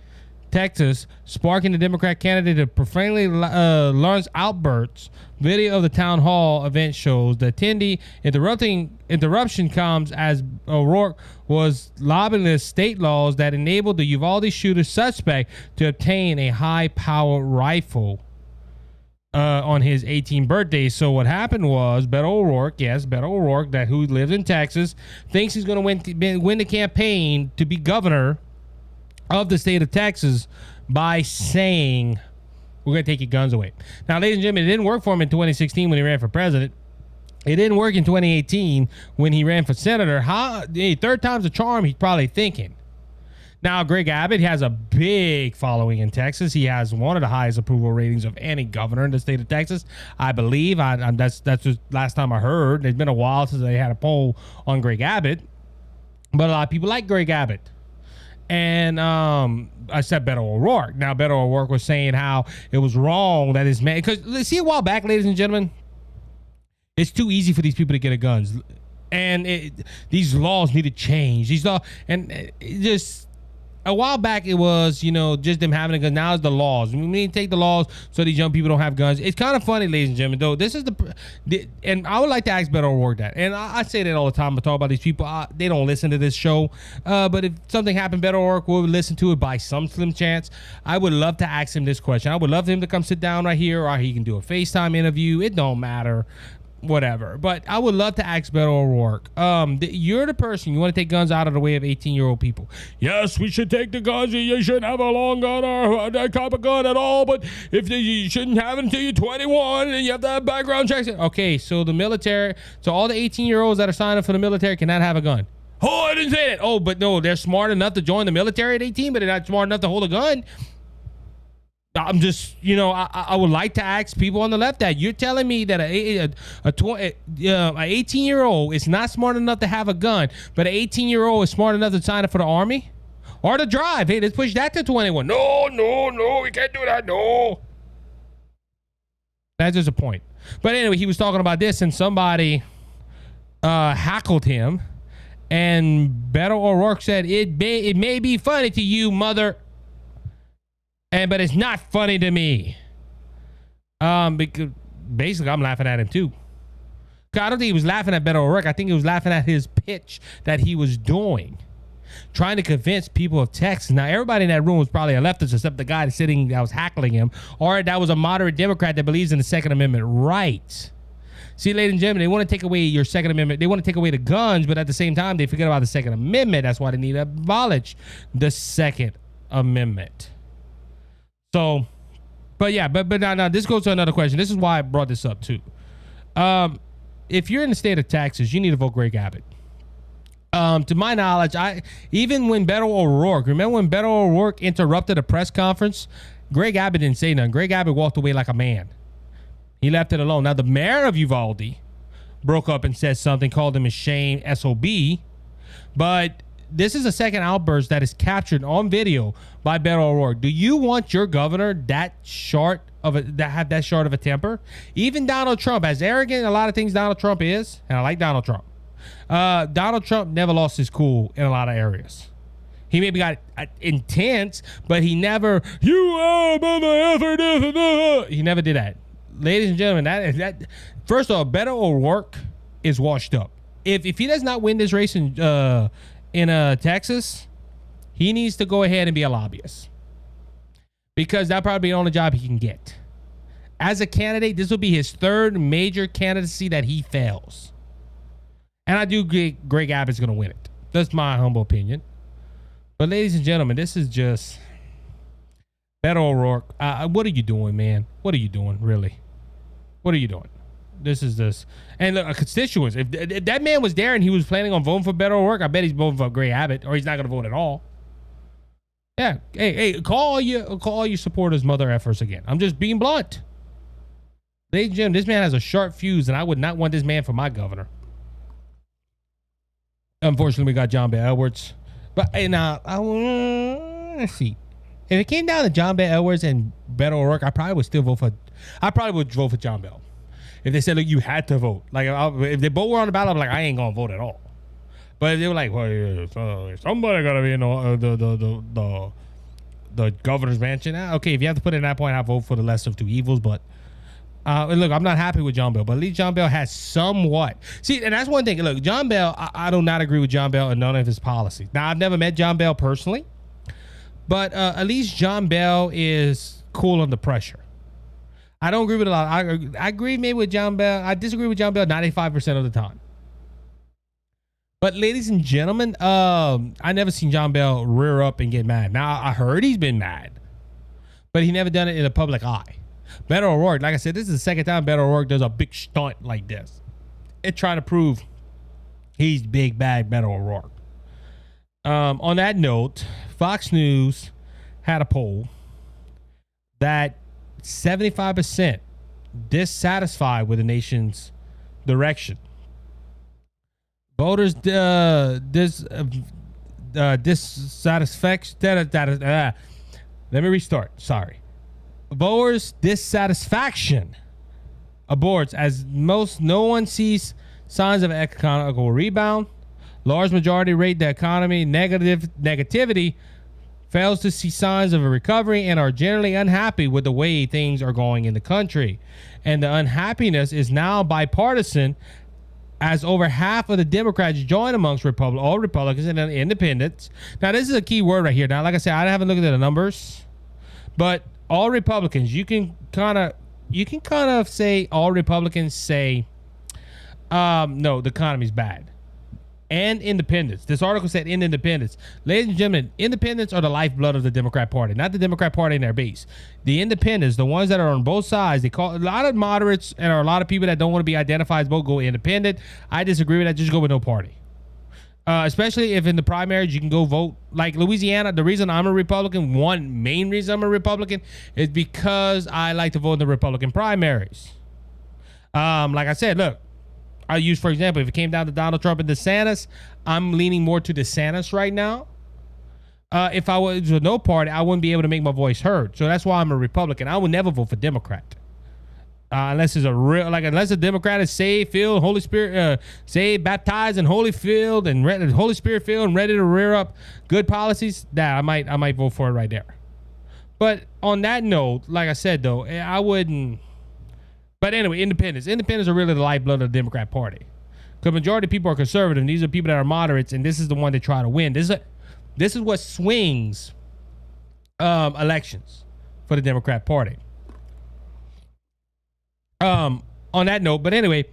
Texas, sparking the Democrat candidate to profanely launch outbursts. Video of the town hall event shows the attendee interruption comes as O'Rourke was lobbying the state laws that enabled the Uvalde shooter suspect to obtain a high-powered rifle on his 18th birthday. So what happened was Beto O'Rourke, that who lives in Texas, thinks he's going to win the campaign to be governor of the state of Texas by saying, we're going to take your guns away. Now, ladies and gentlemen, it didn't work for him in 2016 when he ran for president. It didn't work in 2018 when he ran for senator. Third time's a charm, he's probably thinking. Now, Greg Abbott has a big following in Texas. He has one of the highest approval ratings of any governor in the state of Texas, I believe. That's just last time I heard. It's been a while since they had a poll on Greg Abbott. But a lot of people like Greg Abbott. And I said Beto O'Rourke. Now, Beto O'Rourke was saying how it was wrong that his man... Because, see, a while back, ladies and gentlemen, it's too easy for these people to get a guns. And these laws need to change. These laws... And it just... A while back, it was, just them having a gun. Now it's the laws. We need to take the laws so these young people don't have guns. It's kind of funny, ladies and gentlemen, though. This is and I would like to ask Beto O'Rourke that. And I say that all the time. I talk about these people. They don't listen to this show. But if something happened, Beto O'Rourke will listen to it by some slim chance. I would love to ask him this question. I would love him to come sit down right here, or he can do a FaceTime interview. It don't matter. Whatever. But I would love to ask Beto O'Rourke. You're the person, you want to take guns out of the way of 18-year-old people. Yes, we should take the guns. You shouldn't have a long gun or that type of gun at all. But if you shouldn't have it until you're 21 and you have to have background checks. Okay, so the military, so all the 18-year-olds that are signing up for the military cannot have a gun. Oh, I didn't say that. Oh, but no, they're smart enough to join the military at 18, but they're not smart enough to hold a gun. I'm just, I would like to ask people on the left that you're telling me that an 18-year-old is not smart enough to have a gun, but an 18-year-old is smart enough to sign up for the army or to drive. Hey, let's push that to 21. No, we can't do that. No. That's just a point. But anyway, he was talking about this and somebody hackled him, and Beto O'Rourke said, it may be funny to you, mother. But it's not funny to me. Because basically I'm laughing at him too. I don't think he was laughing at Beto O'Rourke. I think he was laughing at his pitch that he was doing, trying to convince people of Texas. Now, everybody in that room was probably a leftist except the guy that was hackling him, or that was a moderate Democrat that believes in the Second Amendment rights. See, ladies and gentlemen, they want to take away your Second Amendment. They want to take away the guns, but at the same time, they forget about the Second Amendment. That's why they need to abolish the Second Amendment. So, but now this goes to another question. This is why I brought this up too. If you're in the state of Texas, you need to vote Greg Abbott. To my knowledge, even when Beto O'Rourke, remember when Beto O'Rourke interrupted a press conference, Greg Abbott didn't say nothing. Greg Abbott walked away like a man. He left it alone. Now, the mayor of Uvalde broke up and said something, called him a shame SOB, but this is a second outburst that is captured on video by Beto O'Rourke. Do you want your governor that short of a temper? Even Donald Trump, as arrogant a lot of things Donald Trump is, and I like Donald Trump. Donald Trump never lost his cool in a lot of areas. He maybe got intense, but he never, he never did that. Ladies and gentlemen, that first of all, Beto O'Rourke is washed up. If he does not win this race in Texas, he needs to go ahead and be a lobbyist, because that'll probably be the only job he can get. As a candidate, this will be his third major candidacy that he fails. And I do think Greg Abbott's going to win it. That's my humble opinion. But ladies and gentlemen, this is just Beto O'Rourke. What are you doing, man? What are you doing, really? What are you doing? This is this. And look, a constituents. If that man was there and he was planning on voting for Beto O'Rourke, I bet he's voting for Greg Abbott, or he's not going to vote at all. Yeah. Hey, call all your supporters mother effers again. I'm just being blunt. Ladies and gentlemen, this man has a sharp fuse, and I would not want this man for my governor. Unfortunately, we got John Bel Edwards. But let's see. If it came down to John Bel Edwards and Beto O'Rourke, I probably would vote for John Bel. If they said, look, you had to vote. Like, if they both were on the ballot, I'm like, I ain't gonna vote at all. But if they were like, well, somebody gotta be in the governor's mansion. Okay, if you have to put it in that point, I vote for the lesser of two evils. But look, I'm not happy with John Bel, but at least John Bel has somewhat. See, and that's one thing. Look, John Bel, I do not agree with John Bel and none of his policies. Now, I've never met John Bel personally, but at least John Bel is cool under pressure. I don't agree with a lot. I agree maybe with John Bel. I disagree with John Bel 95% of the time. But ladies and gentlemen, I never seen John Bel rear up and get mad. Now, I heard he's been mad, but he never done it in the public eye. Beto O'Rourke, like I said, this is the second time Beto O'Rourke does a big stunt like this. It's trying to prove he's big bad Beto O'Rourke. On that note, Fox News had a poll that 75% dissatisfied with the nation's direction. Voters dissatisfaction. Let me restart. Sorry. Voters' dissatisfaction aborts as no one sees signs of economic rebound. Large majority rate the economy negativity, fails to see signs of a recovery, and are generally unhappy with the way things are going in the country. And the unhappiness is now bipartisan, as over half of the Democrats join amongst all Republicans and independents. Now, this is a key word right here. Now, like I said, I haven't looked at the numbers, but all Republicans, you can kind of say all Republicans say, no, the economy's bad. And independents. This article said in independents. Ladies and gentlemen, independents are the lifeblood of the Democrat Party, not the Democrat Party in their base. The independents, the ones that are on both sides, they call a lot of moderates and a lot of people that don't want to be identified as both go independent. I disagree with that. Just go with no party. Especially if in the primaries you can go vote. Like Louisiana, the reason I'm a Republican, one main reason I'm a Republican, is because I like to vote in the Republican primaries. Like I said, look, I use, for example, if it came down to Donald Trump and DeSantis, I'm leaning more to DeSantis right now. If I was with no party, I wouldn't be able to make my voice heard. So that's why I'm a Republican. I would never vote for Democrat. Unless it's unless a Democrat is saved, filled, Holy Spirit, saved, baptized, and Holy filled, and Holy Spirit filled, and ready to rear up good policies, that I might vote for it right there. But on that note, like I said though, I wouldn't. But anyway, independents are really the lifeblood of the Democrat Party. Because majority of people are conservative. And these are people that are moderates, and this is the one they try to win. This is what swings elections for the Democrat Party. On that note, but anyway,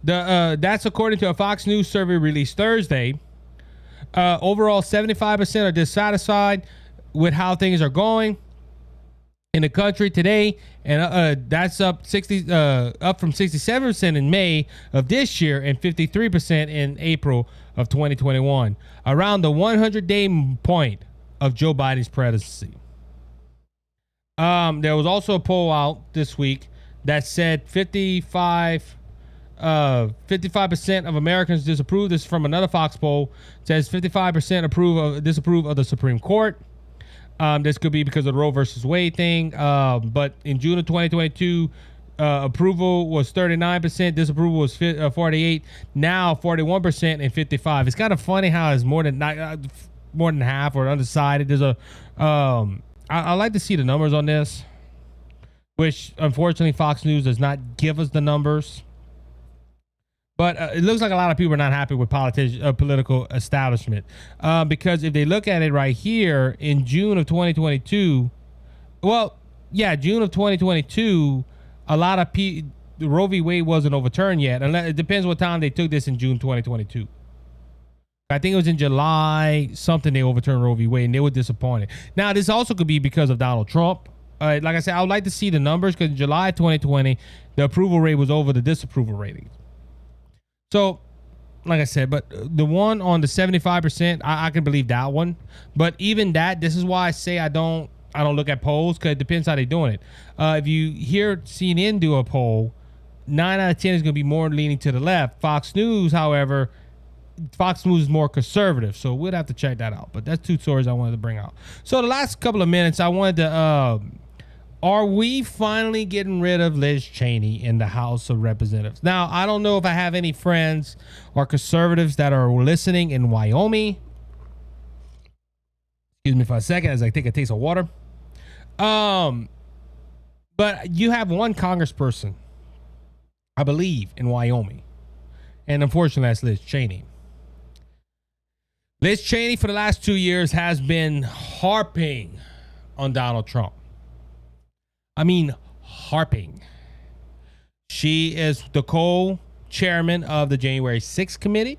that's according to a Fox News survey released Thursday. Overall, 75% are dissatisfied with how things are going in the country today, and that's up from 67% in May of this year and 53% in April of 2021, around the 100-day point of Joe Biden's presidency. There was also a poll out this week that said 55% of Americans disapprove. This is from another Fox poll. It says 55% disapprove of the Supreme Court. This could be because of the Roe versus Wade thing. But in June of 2022, Approval was 39%. Disapproval was 48. Now 41% and 55. It's kind of funny how it's more than half or undecided. There's a I like to see the numbers on this, which unfortunately Fox News does not give us the numbers. But it looks like a lot of people are not happy with political establishment because if they look at it right here in June of 2022, June of 2022, a lot of Roe v. Wade wasn't overturned yet. It depends what time they took this in June 2022. I think it was in July something they overturned Roe v. Wade, and they were disappointed. Now, this also could be because of Donald Trump. Like I said, I would like to see the numbers because in July 2020, the approval rate was over the disapproval rating. So, like I said, but the one on the 75%, I can believe that one. But even that, this is why I say I don't look at polls because it depends how they're doing it. If you hear CNN do a poll, 9 out of 10 is going to be more leaning to the left. Fox News, however, Fox News is more conservative, so we'd have to check that out. But that's two stories I wanted to bring out. So the last couple of minutes, I wanted to, are we finally getting rid of Liz Cheney in the House of Representatives? Now, I don't know if I have any friends or conservatives that are listening in Wyoming. Excuse me for a second as I take a taste of water. But you have one congressperson, I believe, in Wyoming. And unfortunately, that's Liz Cheney. Liz Cheney, for the last 2 years, has been harping on Donald Trump. I mean, harping. She is the co-chairman of the January 6th committee.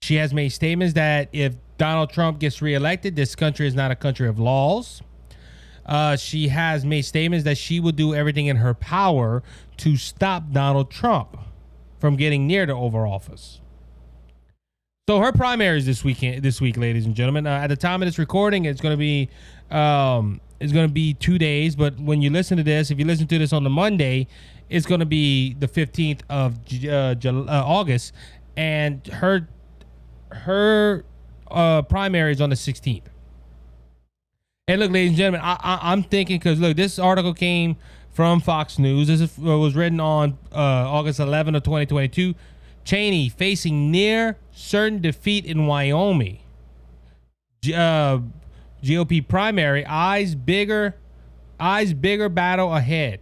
She has made statements that if Donald Trump gets reelected, this country is not a country of laws. She has made statements that she will do everything in her power to stop Donald Trump from getting near the Oval Office. So her primaries this week, ladies and gentlemen. At the time of this recording, it's going to be 2 days. But when you listen to this, if you listen to this on the Monday, it's going to be the 15th of August, and her primary is on the 16th. And look, ladies and gentlemen, I'm thinking because look, this article came from Fox News. This was written on August 11 of 2022. Cheney facing near certain defeat in Wyoming. GOP primary, eyes bigger battle ahead.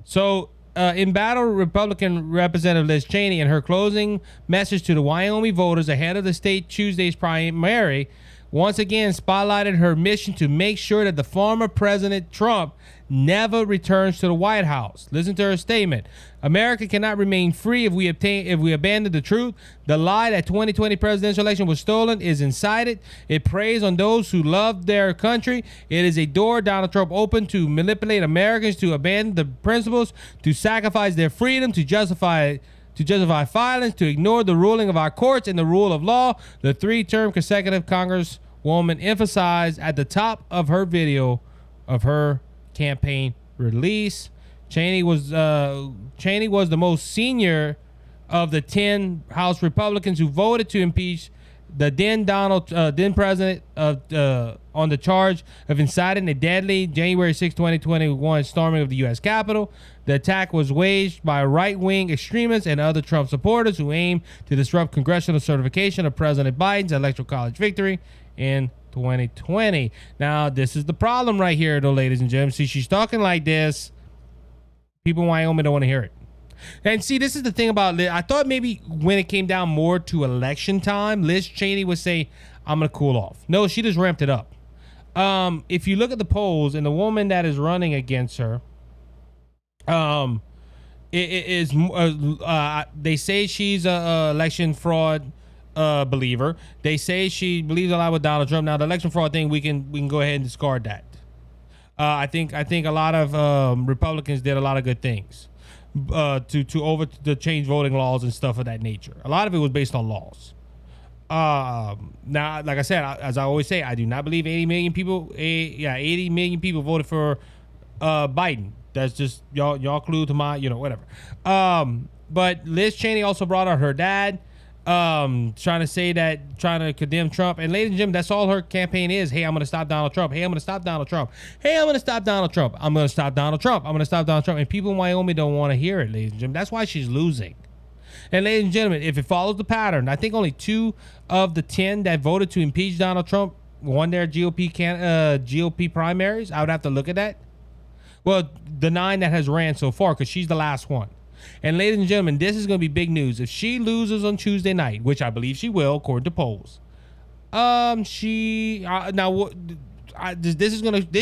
So in battle, Republican Representative Liz Cheney, in her closing message to the Wyoming voters ahead of the state Tuesday's primary, once again spotlighted her mission to make sure that the former President Trump never returns to the White House. Listen to her statement. America cannot remain free if we abandon the truth. The lie that 2020 presidential election was stolen is incited. It preys on those who love their country. It is a door Donald Trump opened to manipulate Americans to abandon the principles, to sacrifice their freedom, to justify violence, to ignore the ruling of our courts and the rule of law. The three-term consecutive Congresswoman emphasized at the top of her video of her campaign release. Cheney was the most senior of the 10 House Republicans who voted to impeach the then president on the charge of inciting a deadly January 6, 2021 storming of the U.S. Capitol. The attack was waged by right-wing extremists and other Trump supporters who aim to disrupt congressional certification of President Biden's electoral college victory in 2020. Now, this is the problem right here, though, ladies and gentlemen. See, she's talking like this. People in Wyoming don't want to hear it. And see, this is the thing about Liz. I thought maybe when it came down more to election time, Liz Cheney would say, I'm going to cool off. No, she just ramped it up. If you look at the polls and the woman that is running against her, they say she's a election fraud believer. They say she believes a lot with Donald Trump. Now, the election fraud thing, we can go ahead and discard that. I think a lot of Republicans did a lot of good things to change voting laws and stuff of that nature. A lot of it was based on laws. Now, like I said, as I always say, I do not believe 80 million people. 80 million people voted for Biden. That's just y'all clue to my, whatever. But Liz Cheney also brought out her dad. trying to condemn Trump. And ladies and gentlemen, that's all her campaign is. Hey, I'm going to stop Donald Trump. Hey, I'm going to stop Donald Trump. Hey, I'm going to stop Donald Trump. I'm going to stop Donald Trump. I'm going to stop Donald Trump. And people in Wyoming don't want to hear it, ladies and gentlemen. That's why she's losing. And ladies and gentlemen, if it follows the pattern, I think only 2 of the 10 that voted to impeach Donald Trump won their GOP primaries. I would have to look at that. Well, the 9 that has ran so far, because she's the last one. And ladies and gentlemen, this is going to be big news. If she loses on Tuesday night, which I believe she will, according to polls, this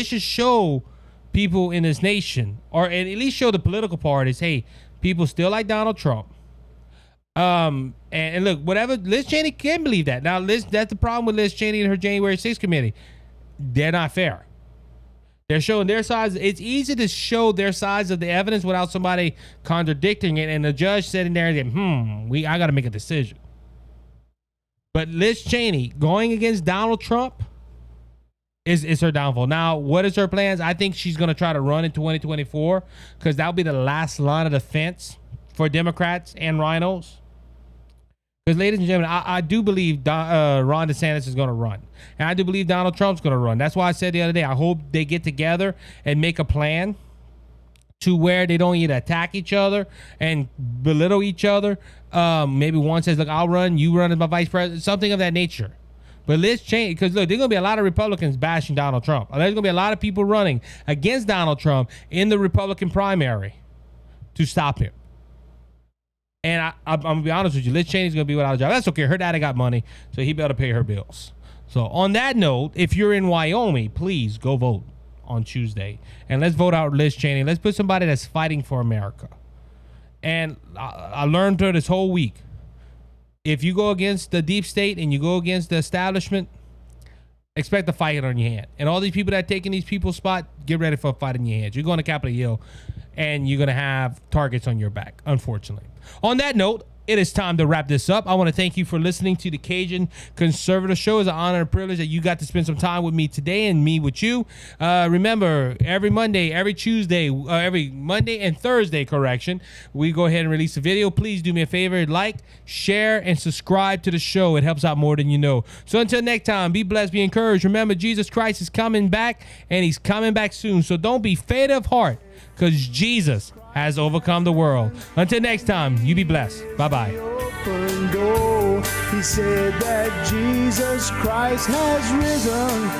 should show people in this nation, or at least show the political parties, hey, people still like Donald Trump. And look, whatever, Liz Cheney can believe that. Now, that's the problem with Liz Cheney and her January 6th committee. They're not fair. They're showing their sides. It's easy to show their sides of the evidence without somebody contradicting it and the judge sitting there and saying, I got to make a decision. But Liz Cheney going against Donald Trump is her downfall. Now, what is her plans? I think she's going to try to run in 2024 because that'll be the last line of defense for Democrats and rhinos. Because, ladies and gentlemen, I do believe Ron DeSantis is going to run. And I do believe Donald Trump's going to run. That's why I said the other day, I hope they get together and make a plan to where they don't either attack each other and belittle each other. Maybe one says, look, I'll run, you run as my vice president, something of that nature. But Liz Cheney, because look, there's going to be a lot of Republicans bashing Donald Trump. There's going to be a lot of people running against Donald Trump in the Republican primary to stop him. And I'm going to be honest with you, Liz Cheney's going to be without a job. That's okay. Her daddy got money, so he better pay her bills. So on that note, if you're in Wyoming, please go vote on Tuesday. And let's vote out Liz Cheney. Let's put somebody that's fighting for America. And I learned her this whole week. If you go against the deep state and you go against the establishment, expect a fight on your hand. And all these people that are taking these people's spot, get ready for a fight in your hands. You're going to Capitol Hill, and you're going to have targets on your back, unfortunately. On that note, it is time to wrap this up. I want to thank you for listening to the Cajun Conservative Show. It's an honor and privilege that you got to spend some time with me today and me with you. Remember, every Monday, every Monday and Thursday, we go ahead and release a video. Please do me a favor, like, share, and subscribe to the show. It helps out more than you know. So until next time, be blessed, be encouraged. Remember, Jesus Christ is coming back, and he's coming back soon. So don't be faint of heart, because Jesus has overcome the world. Until next time, you be blessed. Bye-bye. Open door. He said that Jesus Christ has risen,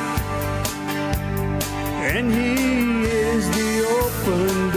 and he is the open